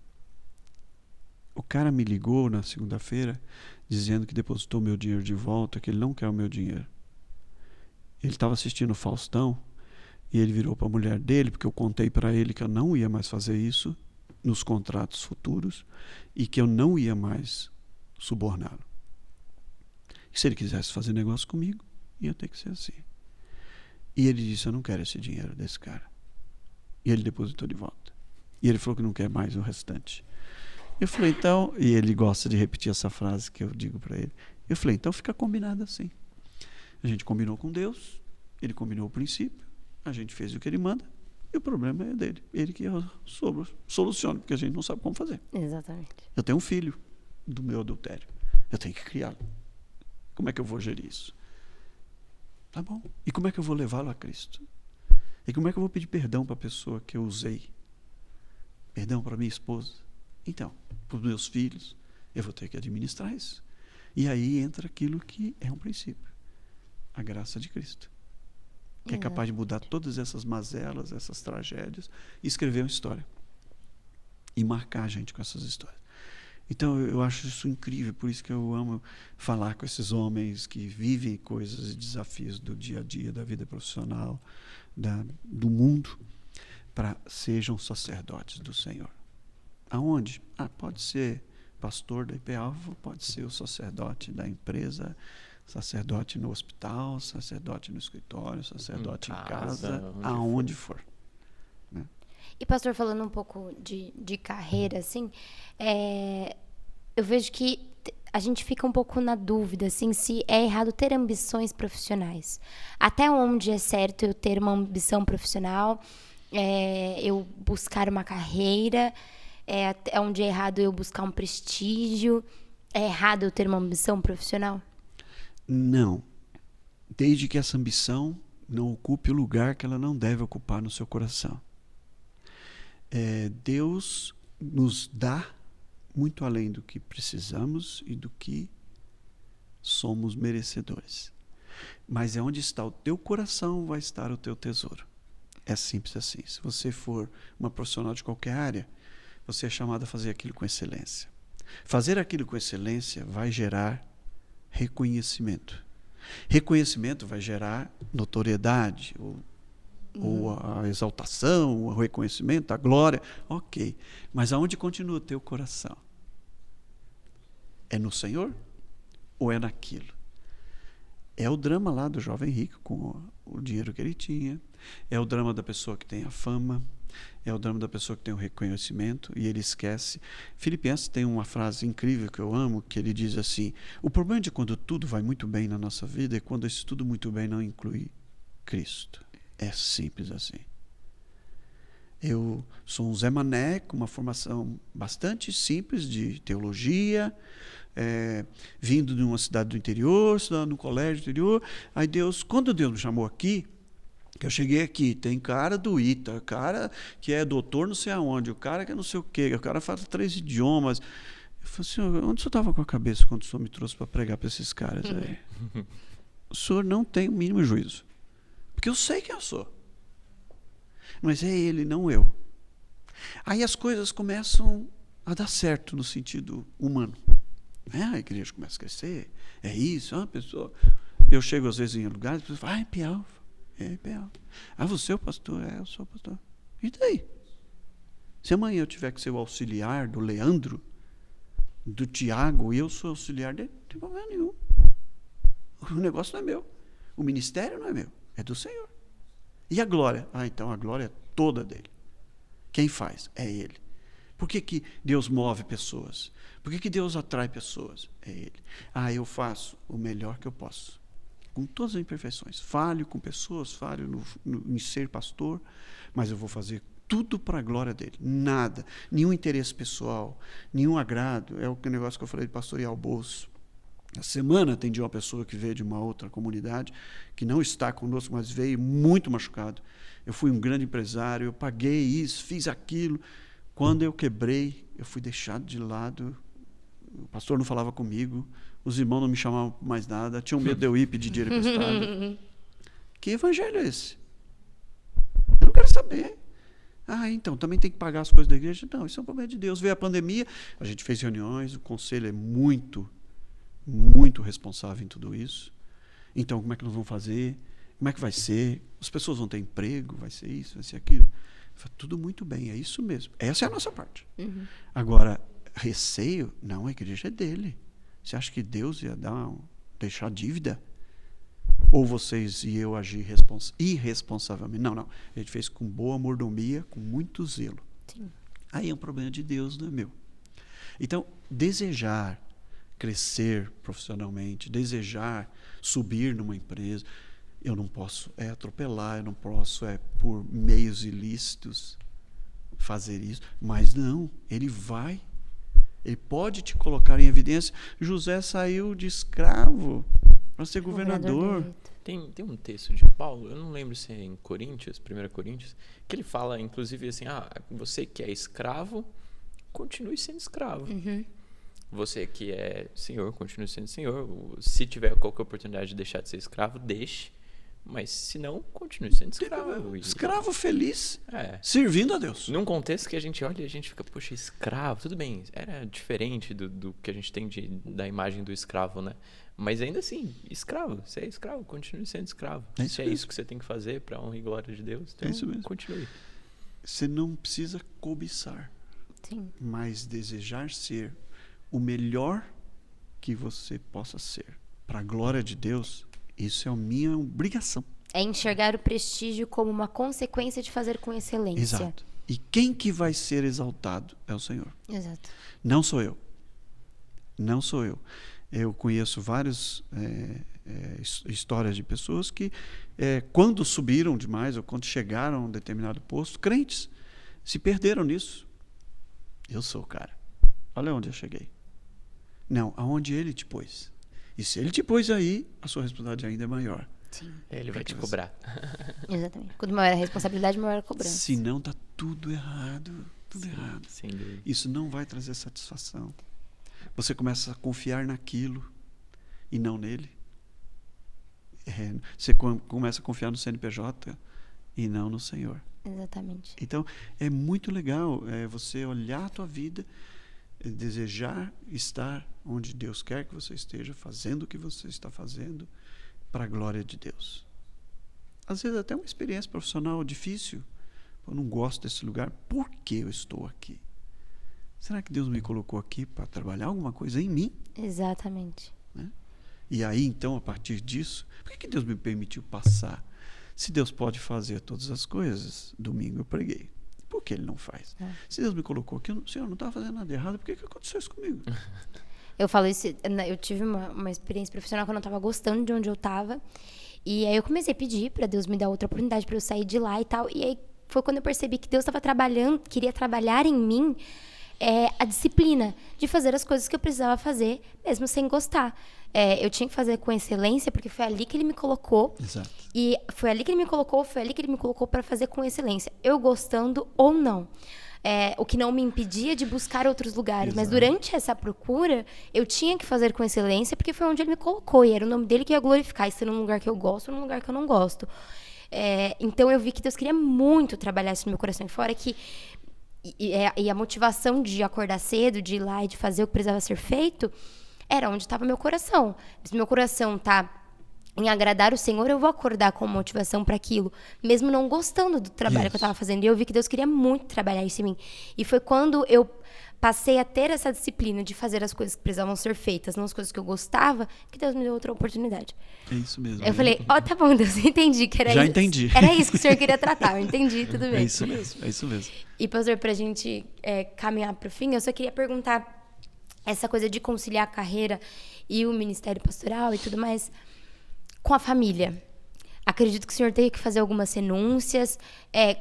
O cara me ligou na segunda-feira dizendo que depositou meu dinheiro de volta, que ele não quer o meu dinheiro. Ele estava assistindo o Faustão E ele virou para a mulher dele, porque eu contei para ele que eu não ia mais fazer isso nos contratos futuros e que eu não ia mais suborná-lo. E se ele quisesse fazer negócio comigo, ia ter que ser assim. E ele disse, eu não quero esse dinheiro desse cara. E ele depositou de volta. E ele falou que não quer mais o restante. Eu falei, então, e ele gosta de repetir essa frase que eu digo para ele. Eu falei, então fica combinado assim. A gente combinou com Deus, ele combinou o princípio, a gente fez o que ele manda, e o problema é dele. Ele que soluciona, porque a gente não sabe como fazer. Exatamente. Eu tenho um filho do meu adultério. Eu tenho que criá-lo. Como é que eu vou gerir isso? Tá bom. E como é que eu vou levá-lo a Cristo? E como é que eu vou pedir perdão para a pessoa que eu usei? Perdão para minha esposa? Então, para os meus filhos, eu vou ter que administrar isso. E aí entra aquilo que é um princípio. A graça de Cristo. Que é capaz de mudar todas essas mazelas, essas tragédias, e escrever uma história. E marcar a gente com essas histórias. Então, eu acho isso incrível, por isso que eu amo falar com esses homens que vivem coisas e desafios do dia a dia, da vida profissional, do mundo, para sejam sacerdotes do Senhor. Aonde? Pode ser pastor da IP-Alvo, pode ser o sacerdote da empresa, sacerdote no hospital, sacerdote no escritório, sacerdote em casa, aonde for. Né? E pastor, falando um pouco de carreira, assim, eu vejo que a gente fica um pouco na dúvida, assim, se é errado ter ambições profissionais. Até onde é certo eu ter uma ambição profissional, eu buscar uma carreira, até onde é errado eu buscar um prestígio, é errado eu ter uma ambição profissional? Não. Desde que essa ambição não ocupe o lugar que ela não deve ocupar no seu coração. Deus nos dá muito além do que precisamos e do que somos merecedores. Mas onde está o teu coração, vai estar o teu tesouro. É simples assim. Se você for uma profissional de qualquer área, você é chamado a fazer aquilo com excelência. Fazer aquilo com excelência vai gerar reconhecimento. Reconhecimento vai gerar notoriedade, ou a exaltação, o reconhecimento, a glória. Ok. Mas aonde continua o teu coração? É no Senhor? Ou é naquilo? É o drama lá do jovem rico com o dinheiro que ele tinha. É o drama da pessoa que tem a fama. É o drama da pessoa que tem o reconhecimento e ele esquece. Filipenses tem uma frase incrível que eu amo, que ele diz assim: o problema de quando tudo vai muito bem na nossa vida é quando esse tudo muito bem não inclui Cristo. É simples assim. Eu sou um Zé Mané com uma formação bastante simples de teologia, vindo de uma cidade do interior, estudando no colégio do interior. Aí quando Deus me chamou aqui, que eu cheguei aqui, tem cara do ITA, cara que é doutor não sei aonde, o cara que é não sei o quê, o cara fala 3 idiomas. Eu falei, senhor, onde o senhor estava com a cabeça quando o senhor me trouxe para pregar para esses caras aí? O senhor não tem o mínimo juízo. Porque eu sei quem eu sou. Mas é ele, não eu. Aí as coisas começam a dar certo no sentido humano. A igreja começa a crescer, é isso, a pessoa... Eu chego às vezes em lugares e a pessoa fala, é IP-Alvo. Você é o pastor? Eu sou o pastor. E daí? Se amanhã eu tiver que ser o auxiliar do Leandro, do Tiago, e eu sou auxiliar dele, não tem problema nenhum. O negócio não é meu. O ministério não é meu. É do Senhor. E a glória? Então a glória é toda dele. Quem faz? É ele. Por que Deus move pessoas? Por que Deus atrai pessoas? É ele. Eu faço o melhor que eu posso. Com todas as imperfeições. Falho com pessoas, falho em ser pastor, mas eu vou fazer tudo para a glória dele. Nada, nenhum interesse pessoal, nenhum agrado. É o negócio que eu falei de pastorear o bolso. Na semana atendi uma pessoa que veio de uma outra comunidade, que não está conosco, mas veio muito machucado. Eu fui um grande empresário, eu paguei isso, fiz aquilo. Quando eu quebrei, eu fui deixado de lado. O pastor não falava comigo, os irmãos não me chamavam mais nada, tinham medo de eu ir pedir dinheiro emprestado. Que evangelho é esse? Eu não quero saber. Então, também tem que pagar as coisas da igreja? Não, isso é um problema de Deus. Veio a pandemia, a gente fez reuniões, o conselho é muito, muito responsável em tudo isso. Então, como é que nós vamos fazer? Como é que vai ser? As pessoas vão ter emprego? Vai ser isso? Vai ser aquilo? Eu falei, tudo muito bem, é isso mesmo. Essa é a nossa parte. Agora, receio? Não, a igreja é dele. Você acha que Deus ia deixar dívida? Ou vocês e eu agir irresponsavelmente? Não. A gente fez com boa mordomia, com muito zelo. Sim. Aí é um problema de Deus, não é meu. Então, desejar crescer profissionalmente, desejar subir numa empresa, eu não posso atropelar, eu não posso por meios ilícitos fazer isso. Mas não, ele pode te colocar em evidência. José saiu de escravo para ser governador. Tem um texto de Paulo, eu não lembro se é em Coríntios, 1 Coríntios, que ele fala, inclusive, assim, você que é escravo, continue sendo escravo. Você que é senhor, continue sendo senhor. Se tiver qualquer oportunidade de deixar de ser escravo, deixe. Mas se não, continue sendo escravo. Escravo feliz, servindo a Deus. Num contexto que a gente olha e a gente fica, poxa, escravo, tudo bem, era diferente do que a gente tem da imagem do escravo, né? Mas ainda assim, escravo, você é escravo, continue sendo escravo. Se é isso que você tem que fazer para a honra e glória de Deus, então isso mesmo. Continue. Você não precisa cobiçar, mas desejar ser o melhor que você possa ser. Para a glória de Deus, isso é a minha obrigação. É enxergar o prestígio como uma consequência de fazer com excelência. Exato. E quem que vai ser exaltado é o Senhor. Exato. Não sou eu. Não sou eu. Eu conheço várias histórias de pessoas que, quando subiram demais ou quando chegaram a um determinado posto, crentes, se perderam nisso. Eu sou o cara. Olha onde eu cheguei. Não, aonde ele te pôs. E se ele te pôs aí, a sua responsabilidade ainda é maior. Sim. Ele vai te cobrar. Exatamente. Quanto maior a responsabilidade, maior a cobrança. Se não, tá tudo errado. Tudo errado. Sem dúvida. Isso não vai trazer satisfação. Você começa a confiar naquilo e não nele. Você começa a confiar no CNPJ e não no Senhor. Exatamente. Então, é muito legal você olhar a tua vida, desejar estar onde Deus quer que você esteja, fazendo o que você está fazendo, para a glória de Deus. Às vezes até uma experiência profissional difícil. Eu não gosto desse lugar. Por que eu estou aqui? Será que Deus me colocou aqui para trabalhar alguma coisa em mim? Exatamente. Né? E aí, então, a partir disso, por que Deus me permitiu passar? Se Deus pode fazer todas as coisas, domingo eu preguei. Por que Ele não faz? Se Deus me colocou aqui, o Senhor não estava fazendo nada errado, por que aconteceu isso comigo? Eu falo isso, eu tive uma experiência profissional que eu não estava gostando de onde eu estava. E aí eu comecei a pedir para Deus me dar outra oportunidade para eu sair de lá e tal. E aí foi quando eu percebi que Deus estava queria trabalhar em mim a disciplina de fazer as coisas que eu precisava fazer, mesmo sem gostar. Eu tinha que fazer com excelência, porque foi ali que Ele me colocou. Exato. E foi ali que Ele me colocou para fazer com excelência, eu gostando ou não. O que não me impedia de buscar outros lugares. Exato. Mas durante essa procura, eu tinha que fazer com excelência, porque foi onde Ele me colocou. E era o nome dele que ia glorificar, e ser num lugar que eu gosto ou num lugar que eu não gosto. Então eu vi que Deus queria muito trabalhar isso no meu coração. E fora que e a motivação de acordar cedo, de ir lá e de fazer o que precisava ser feito, era onde estava meu coração. Se meu coração está em agradar o Senhor, eu vou acordar com motivação para aquilo, mesmo não gostando do trabalho que eu estava fazendo. E eu vi que Deus queria muito trabalhar isso em mim. E foi quando eu passei a ter essa disciplina de fazer as coisas que precisavam ser feitas, não as coisas que eu gostava, que Deus me deu outra oportunidade. É isso mesmo. Eu falei, tá bom, Deus, entendi que era isso. Já entendi. Era isso que o Senhor queria tratar, eu entendi, tudo bem. É isso mesmo, é isso mesmo. E, pastor, pra gente caminhar pro fim, eu só queria perguntar essa coisa de conciliar a carreira e o ministério pastoral e tudo mais com a família. Acredito que o senhor teve que fazer algumas renúncias.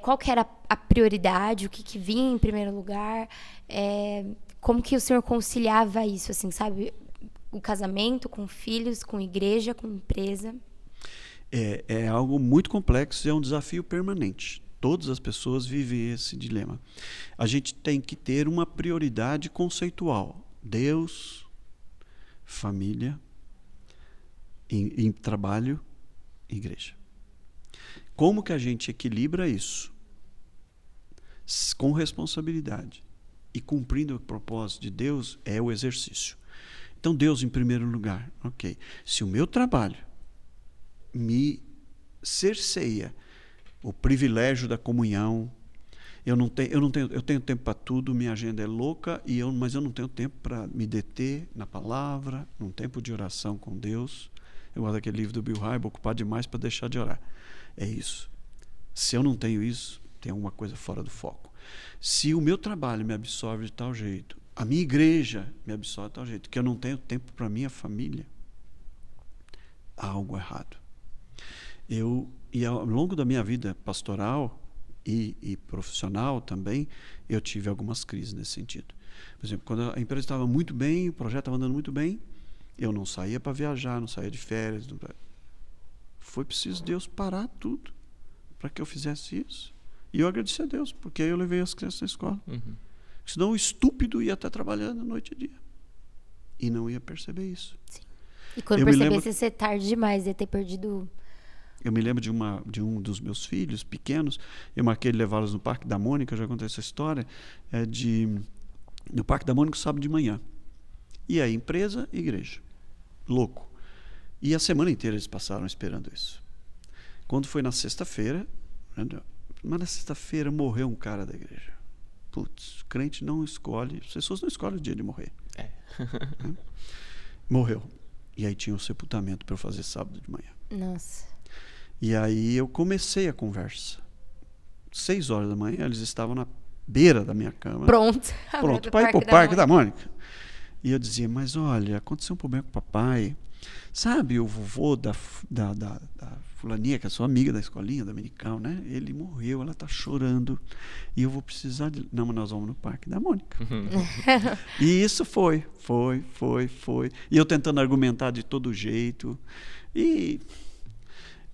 Qual que era a prioridade? O que vinha em primeiro lugar? Como que o senhor conciliava isso, assim, sabe? O casamento com filhos, com igreja, com empresa? É algo muito complexo e é um desafio permanente. Todas as pessoas vivem esse dilema. A gente tem que ter uma prioridade conceitual. Deus, família, em trabalho, igreja. Como que a gente equilibra isso com responsabilidade e cumprindo o propósito de Deus é o exercício. Então Deus em primeiro lugar, ok. Se o meu trabalho me cerceia o privilégio da comunhão. Eu tenho tempo para tudo, minha agenda é louca, mas eu não tenho tempo para me deter na palavra, num tempo de oração com Deus. Eu gosto daquele livro do Bill Hybels, ocupado demais para deixar de orar. É isso. Se eu não tenho isso, tem alguma coisa fora do foco. Se o meu trabalho me absorve de tal jeito, a minha igreja me absorve de tal jeito, que eu não tenho tempo para minha família, há algo errado. E ao longo da minha vida pastoral e profissional também, eu tive algumas crises nesse sentido. Por exemplo, quando a empresa estava muito bem, o projeto estava andando muito bem, eu não saía para viajar, não saía de férias. Foi preciso Deus parar tudo para que eu fizesse isso. E eu agradeci a Deus, porque aí eu levei as crianças na escola. Senão o estúpido ia estar trabalhando noite e dia. E não ia perceber isso. Sim. E quando percebesse, ia ser tarde demais, ia ter perdido... Eu me lembro de um dos meus filhos pequenos, eu marquei de levá-los no Parque da Mônica, eu já contei essa história, no Parque da Mônica, sábado de manhã. E aí, empresa e igreja. Louco. E a semana inteira eles passaram esperando isso. Quando foi na sexta-feira, mas na sexta-feira morreu um cara da igreja. Putz, crente não escolhe, as pessoas não escolhem o dia de morrer. Morreu. E aí tinha um sepultamento para eu fazer sábado de manhã. Nossa. E aí eu comecei a conversa. 6 horas da manhã, eles estavam na beira da minha cama. Pronto para ir para o Parque da Mônica. E eu dizia, mas olha, aconteceu um problema com o papai. Sabe o vovô da fulaninha, que é sua amiga da escolinha dominical, né? Ele morreu, ela está chorando. E eu vou precisar de... Não, mas nós vamos no Parque da Mônica. E isso foi. E eu tentando argumentar de todo jeito. E...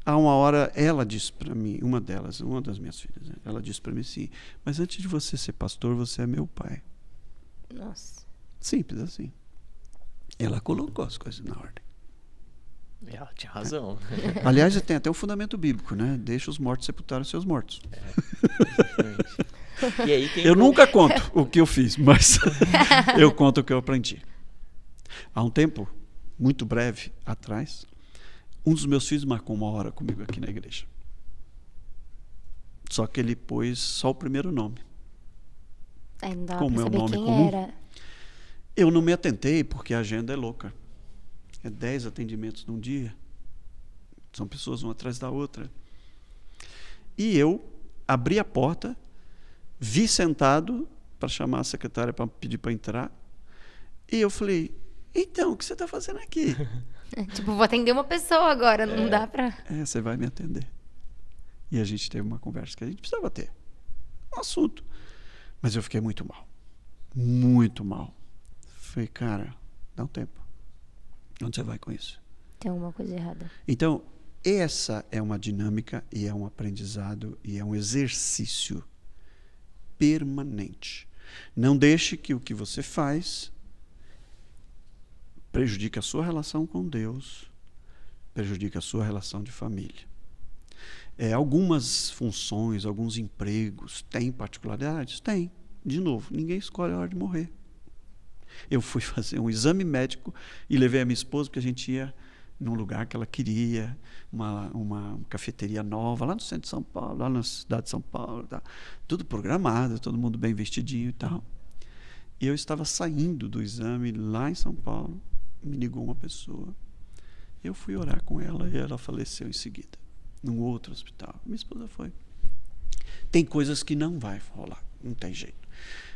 há uma hora, ela disse para mim, uma das minhas filhas, né? Ela disse para mim assim, mas antes de você ser pastor, você é meu pai. Nossa. Simples assim. Ela colocou as coisas na ordem. Ela tinha razão. Aliás, tem até um fundamento bíblico, né? Deixa os mortos sepultar os seus mortos. E aí, eu nunca conto o que eu fiz, mas eu conto o que eu aprendi. Há um tempo, muito breve atrás, um dos meus filhos marcou 1 hora comigo aqui na igreja. Só que ele pôs só o primeiro nome. Não dá como pra é o saber nome quem comum. era. Eu não me atentei porque a agenda é louca. É 10 atendimentos num dia. São pessoas uma atrás da outra. E eu abri a porta, vi sentado para chamar a secretária para pedir para entrar. E eu falei, então, o que você está fazendo aqui? Tipo, vou atender uma pessoa agora, não dá pra... Você vai me atender. E a gente teve uma conversa que a gente precisava ter. Um assunto. Mas eu fiquei muito mal. Muito mal. Falei, cara, dá um tempo. Onde você vai com isso? Tem alguma coisa errada. Então, essa é uma dinâmica e é um aprendizado e é um exercício permanente. Não deixe que o que você faz prejudique a sua relação com Deus, prejudique a sua relação de família. Algumas funções, alguns empregos têm particularidades? Tem. De novo, ninguém escolhe a hora de morrer. Eu fui fazer um exame médico e levei a minha esposa porque a gente ia num lugar que ela queria, uma cafeteria nova, lá no centro de São Paulo, lá na cidade de São Paulo, tá? Tudo programado, todo mundo bem vestidinho e tal. E eu estava saindo do exame lá em São Paulo, me ligou uma pessoa, eu fui orar com ela e ela faleceu em seguida, num outro hospital. Minha esposa foi. Tem coisas que não vai rolar, não tem jeito.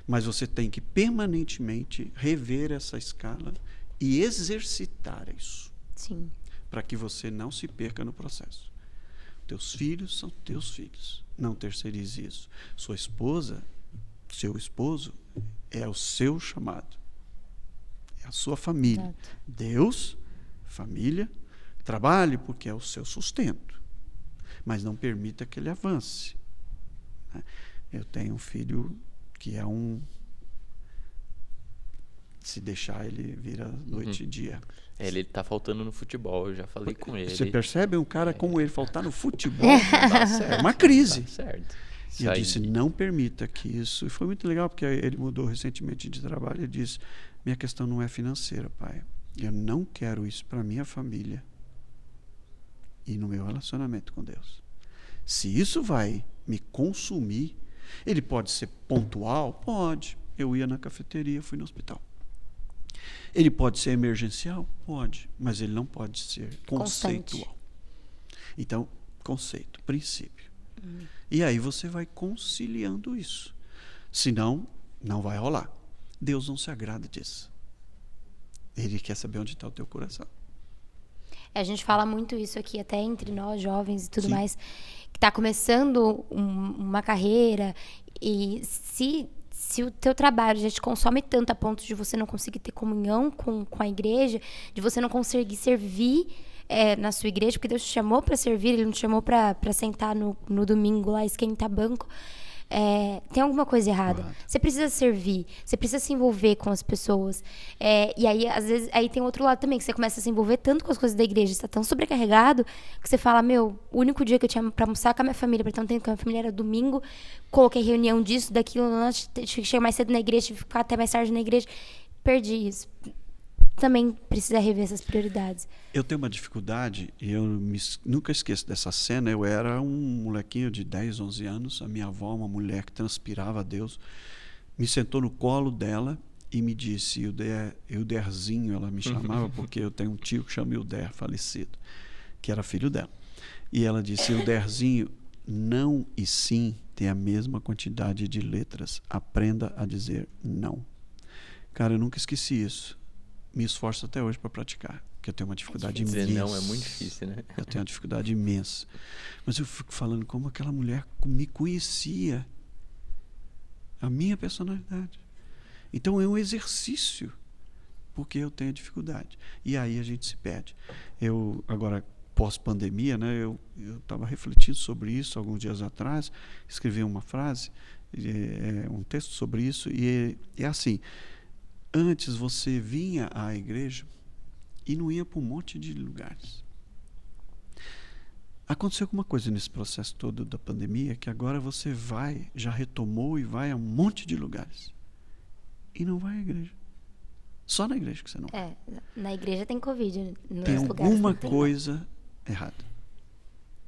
Mas você tem que permanentemente rever essa escala e exercitar isso. Sim. Para que você não se perca no processo. Teus filhos são teus filhos. Não terceirize isso. Sua esposa, seu esposo, é o seu chamado. É a sua família. Exato. Deus, família, trabalhe porque é o seu sustento. Mas não permita que ele avance. Eu tenho um filho que é se deixar, ele vira noite e dia. Ele tá faltando no futebol, eu já falei com ele. Você percebe um cara como ele faltar no futebol? Tá certo, é uma crise. Tá certo. E eu disse, não permita que isso... E foi muito legal, porque ele mudou recentemente de trabalho. Ele disse, minha questão não é financeira, pai. Eu não quero isso para minha família. e no meu relacionamento com Deus. Se isso vai me consumir, ele pode ser pontual? Pode. Eu ia na cafeteria, fui no hospital. Ele pode ser emergencial? Pode. Mas ele não pode ser conceitual. Então, conceito, princípio. E aí você vai conciliando isso. Senão, não vai rolar. Deus não se agrada disso. Ele quer saber onde está o teu coração. A gente fala muito isso aqui, até entre nós, jovens e tudo mais, que está começando uma carreira, e se o teu trabalho já te consome tanto a ponto de você não conseguir ter comunhão com a igreja, de você não conseguir servir na sua igreja, porque Deus te chamou para servir, Ele não te chamou para sentar no domingo lá, esquentar banco, tem alguma coisa errada. Você precisa servir, você precisa se envolver com as pessoas. E aí, às vezes, aí tem outro lado também, que você começa a se envolver tanto com as coisas da igreja, você está tão sobrecarregado, que você fala, o único dia que eu tinha para almoçar com a minha família, para ter um tempo com a minha família, era domingo, coloquei reunião disso, daquilo, cheguei mais cedo na igreja, tive que ficar até mais tarde na igreja, perdi isso. Também precisa rever essas prioridades. Eu tenho uma dificuldade, e eu nunca esqueço dessa cena. Eu era um molequinho de 10, 11 anos. A minha avó, uma mulher que transpirava a Deus, me sentou no colo dela e me disse, Ilderzinho, ela me chamava, porque eu tenho um tio que chama Ilder, falecido, que era filho dela. E ela disse, Ilderzinho, não e sim tem a mesma quantidade de letras. Aprenda a dizer não. Cara, eu nunca esqueci isso. Me esforço até hoje para praticar, porque eu tenho uma dificuldade imensa. Dizer não é muito difícil, né? Eu tenho uma dificuldade imensa. Mas eu fico falando como aquela mulher me conhecia, a minha personalidade. Então é um exercício, porque eu tenho dificuldade. E aí a gente se perde. Eu, agora, pós-pandemia, né, eu estava refletindo sobre isso alguns dias atrás, escrevi uma frase, um texto sobre isso, e é assim... Antes você vinha à igreja e não ia para um monte de lugares. Aconteceu alguma coisa nesse processo todo da pandemia que agora você já retomou e vai a um monte de lugares. E não vai à igreja. Só na igreja que você não vai. Na igreja tem Covid. Tem alguma coisa errada.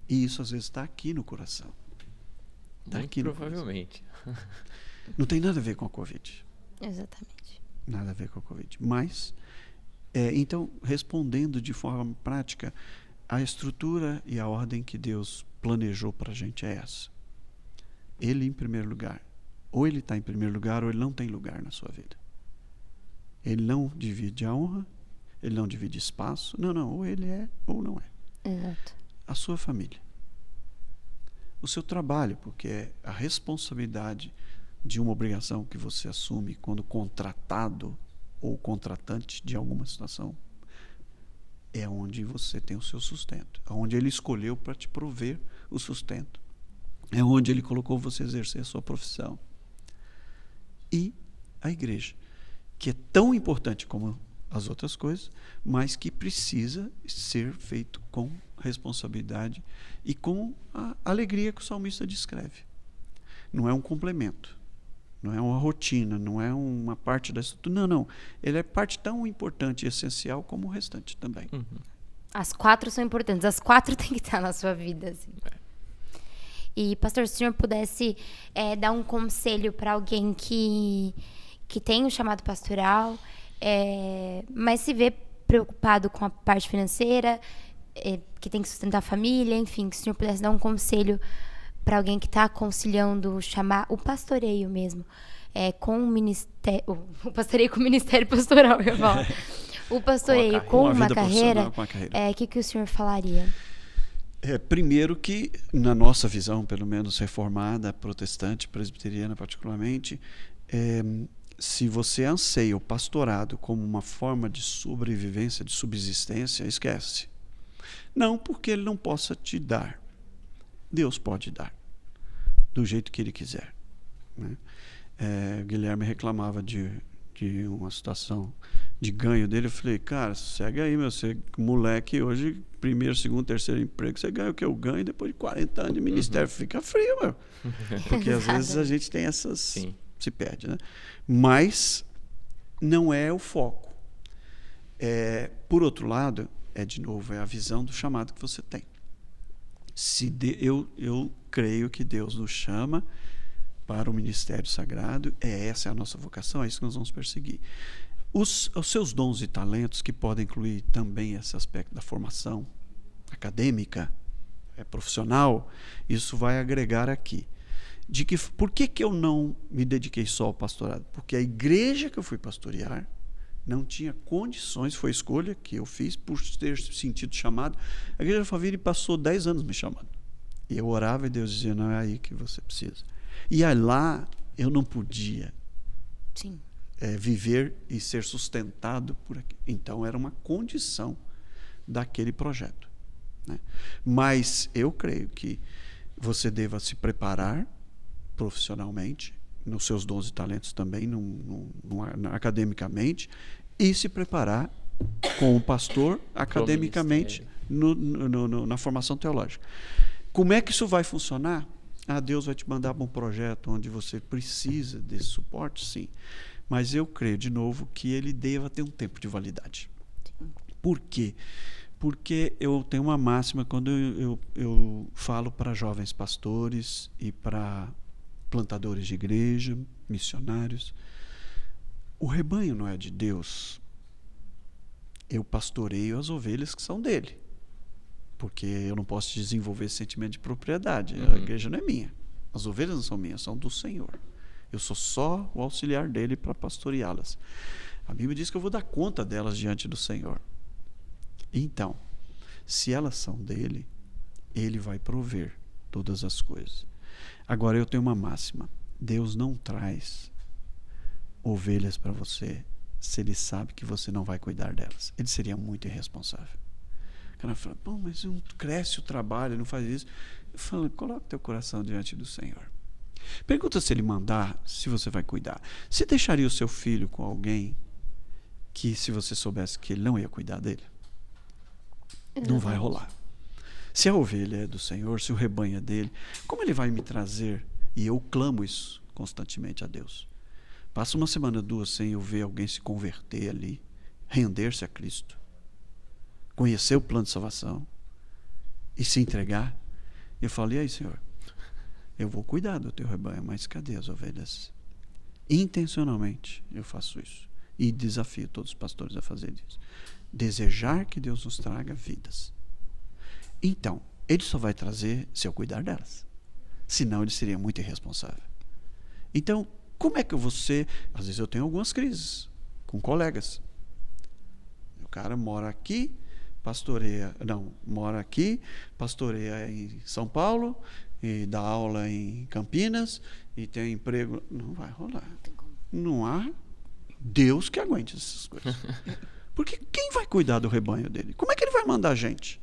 E isso às vezes está aqui no coração. Está aqui provavelmente. Não tem nada a ver com a Covid. Exatamente. Nada a ver com a Covid. Mas, então, respondendo de forma prática, a estrutura e a ordem que Deus planejou para a gente é essa. Ele em primeiro lugar. Ou ele está em primeiro lugar, ou ele não tem lugar na sua vida. Ele não divide a honra, ele não divide espaço. Não, ou ele é, ou não é. Exato. A sua família. O seu trabalho, porque é a responsabilidade de uma obrigação que você assume quando contratado ou contratante de alguma situação, é onde você tem o seu sustento, é onde ele escolheu para te prover o sustento, é onde ele colocou você exercer a sua profissão. E a igreja, que é tão importante como as outras coisas, mas que precisa ser feito com responsabilidade e com a alegria que o salmista descreve. Não é um complemento. Não é uma rotina, não é uma parte da estrutura. Não. Ele é parte tão importante e essencial como o restante também. Uhum. As 4 são importantes. As 4 têm que estar na sua vida. Assim. E, pastor, se o senhor pudesse dar um conselho para alguém que tem um chamado pastoral, mas se vê preocupado com a parte financeira, que tem que sustentar a família, enfim, que o senhor pudesse dar um conselho para alguém que está conciliando o pastoreio mesmo, com o ministério, o pastoreio com o ministério pastoral, eu falo. O pastoreio com uma carreira, o que o senhor falaria? Primeiro que, na nossa visão, pelo menos reformada, protestante, presbiteriana particularmente, se você anseia o pastorado como uma forma de sobrevivência, de subsistência, esquece. Não porque ele não possa te dar. Deus pode dar, do jeito que Ele quiser. Né? Guilherme reclamava de uma situação de ganho dele. Eu falei, cara, segue aí, você moleque, hoje, primeiro, segundo, terceiro emprego, você ganha o que eu ganho, e depois de 40 anos de ministério, fica frio, meu. Porque às vezes a gente tem essas... Sim. Se perde, né? Mas não é o foco. Por outro lado, de novo, é a visão do chamado que você tem. Eu creio que Deus nos chama para o ministério sagrado, essa é a nossa vocação, é isso que nós vamos perseguir. Os seus dons e talentos, que podem incluir também esse aspecto da formação acadêmica, profissional, isso vai agregar aqui. Por que eu não me dediquei só ao pastorado? Porque a igreja que eu fui pastorear não tinha condições, foi escolha que eu fiz por ter sentido chamado. A igreja da Faville passou 10 anos me chamando. E eu orava e Deus dizia, não é aí que você precisa. E aí lá eu não podia viver e ser sustentado por aqui. Então era uma condição daquele projeto, né? Mas eu creio que você deva se preparar profissionalmente, nos seus dons e talentos também, academicamente, e se preparar como pastor academicamente na formação teológica. Como é que isso vai funcionar? Deus vai te mandar para um projeto onde você precisa desse suporte, sim. Mas eu creio, de novo, que ele deva ter um tempo de validade. Sim. Por quê? Porque eu tenho uma máxima quando eu falo para jovens pastores e para plantadores de igreja, missionários. O rebanho não é de Deus. Eu pastoreio as ovelhas que são dele. Porque eu não posso desenvolver esse sentimento de propriedade. A igreja não é minha. As ovelhas não são minhas, são do Senhor. Eu sou só o auxiliar dele para pastoreá-las. A Bíblia diz que eu vou dar conta delas diante do Senhor. Então, se elas são dele, ele vai prover todas as coisas. Agora, eu tenho uma máxima. Deus não traz ovelhas para você se ele sabe que você não vai cuidar delas. Ele seria muito irresponsável. O cara fala, mas não cresce o trabalho, não faz isso. Eu falo, coloca teu coração diante do Senhor. Pergunta se ele mandar, se você vai cuidar. Você deixaria o seu filho com alguém que, se você soubesse que ele não ia cuidar dele? Não vai rolar. Se a ovelha é do Senhor, se o rebanho é dele, como ele vai me trazer? E eu clamo isso constantemente a Deus. Passa uma semana, 2 sem eu ver alguém se converter ali, render-se a Cristo, conhecer o plano de salvação e se entregar. Eu falo, e aí, Senhor? Eu vou cuidar do teu rebanho, mas cadê as ovelhas? Intencionalmente eu faço isso. E desafio todos os pastores a fazer isso. Desejar que Deus nos traga vidas. Então, ele só vai trazer se eu cuidar delas. Senão ele seria muito irresponsável. Então, como é que eu vou ser? Às vezes eu tenho algumas crises com colegas. O cara mora aqui, mora em São Paulo, e dá aula em Campinas, e tem emprego. Não vai rolar. Não há Deus que aguente essas coisas. Porque quem vai cuidar do rebanho dele? Como é que ele vai mandar gente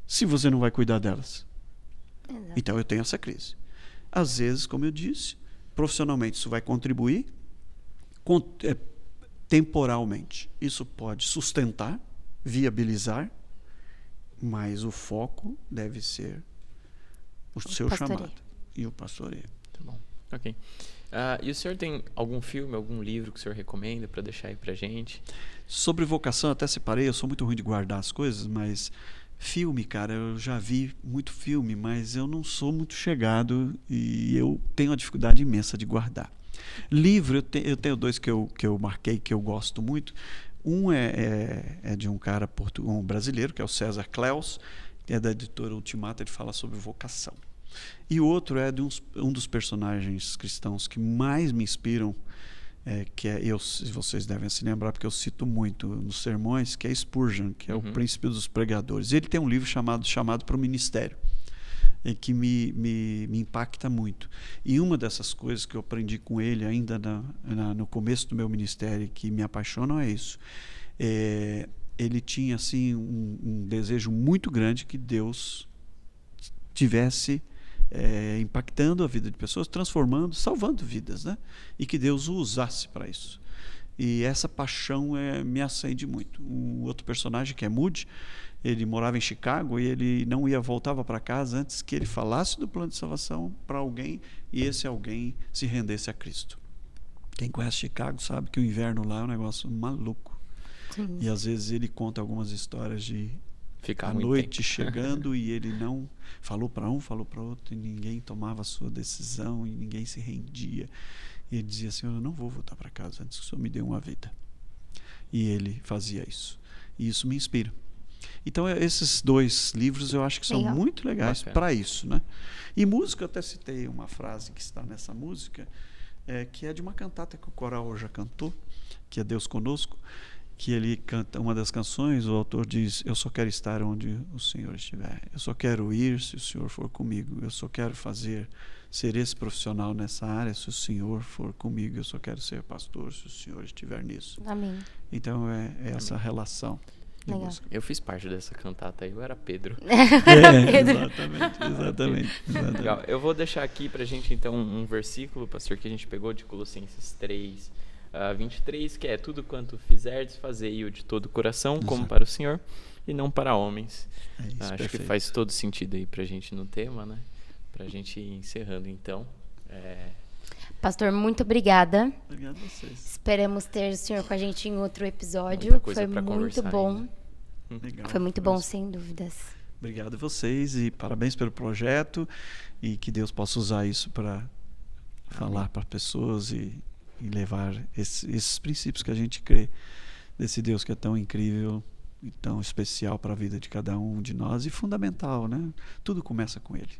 se você não vai cuidar delas? Exato. Então eu tenho essa crise. Às vezes, como eu disse, profissionalmente isso vai contribuir, temporalmente isso pode sustentar, viabilizar, mas o foco deve ser o seu chamado e o pastoreio. Tá bom, ok. E o senhor tem algum filme, algum livro que o senhor recomenda para deixar aí pra gente? Sobre vocação, até separei, eu sou muito ruim de guardar as coisas, mas filme, cara, eu já vi muito filme, mas eu não sou muito chegado e eu tenho uma dificuldade imensa de guardar. Livro, eu tenho 2 que eu marquei, que eu gosto muito. Um é de um cara um brasileiro, que é o César Cleus, que é da editora Ultimato, ele fala sobre vocação. E o outro é de um dos personagens cristãos que mais me inspiram, vocês devem se lembrar, porque eu cito muito nos sermões, que é Spurgeon, que é o príncipe dos pregadores. Ele tem um livro chamado para o Ministério, que me impacta muito. E uma dessas coisas que eu aprendi com ele ainda no começo do meu ministério, que me apaixonam, é isso. Ele tinha assim, um desejo muito grande que Deus tivesse impactando a vida de pessoas, transformando, salvando vidas, né? E que Deus o usasse para isso. E essa paixão me acende muito. Um outro personagem, que é Moody, ele morava em Chicago e ele não voltava para casa antes que ele falasse do plano de salvação para alguém e esse alguém se rendesse a Cristo. Quem conhece Chicago sabe que o inverno lá é um negócio maluco. Sim. E às vezes ele conta algumas histórias de Ficar a noite chegando e ele não falou para um, falou para outro, e ninguém tomava a sua decisão e ninguém se rendia. E ele dizia: Senhor, eu não vou voltar para casa antes que o Senhor me dê uma vida. E ele fazia isso. E isso me inspira. Então, esses 2 livros eu acho que são muito legais para isso, né? E música, eu até citei uma frase que está nessa música, que é de uma cantata que o coral já cantou, que é Deus Conosco, que ele canta uma das canções, o autor diz: eu só quero estar onde o Senhor estiver, eu só quero ir se o Senhor for comigo, eu só quero ser esse profissional nessa área se o Senhor for comigo, eu só quero ser pastor se o Senhor estiver nisso. Amém. Então é essa relação. Eu fiz parte dessa cantata aí, eu era Pedro. Exatamente. Legal. Eu vou deixar aqui pra gente então um versículo, pastor, que a gente pegou de Colossenses 3, 23, que é: tudo quanto fizerdes, fazei-o de todo o coração, como para o Senhor e não para homens. Acho perfeito. Que faz todo sentido aí pra gente no tema, né? Pra gente ir encerrando então. Pastor, muito obrigada. Obrigado a vocês. Esperamos ter o senhor com a gente em outro episódio. Foi muito bom. Legal. Foi muito bom, sem dúvidas. Obrigado a vocês e parabéns pelo projeto, e que Deus possa usar isso para falar para pessoas e levar esses princípios que a gente crê, desse Deus que é tão incrível e tão especial para a vida de cada um de nós e fundamental, né? Tudo começa com Ele.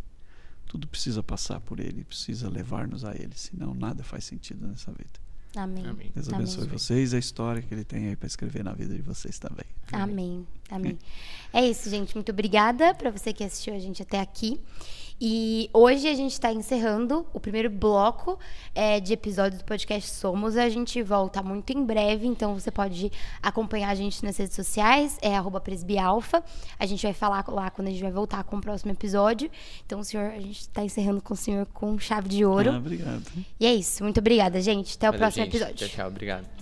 Tudo precisa passar por Ele, precisa levar-nos a Ele, senão nada faz sentido nessa vida. Amém. Deus abençoe vocês e a história que Ele tem aí para escrever na vida de vocês também. Amém. É isso, gente. Muito obrigada para você que assistiu a gente até aqui. E hoje a gente está encerrando o primeiro bloco de episódios do podcast Somos. A gente volta muito em breve, então você pode acompanhar a gente nas redes sociais, @presbialfa. A gente vai falar lá quando a gente vai voltar com o próximo episódio. Então, senhor, a gente está encerrando com o senhor com chave de ouro. Obrigado. E é isso. Muito obrigada, gente. Até o próximo episódio. Tchau, obrigado.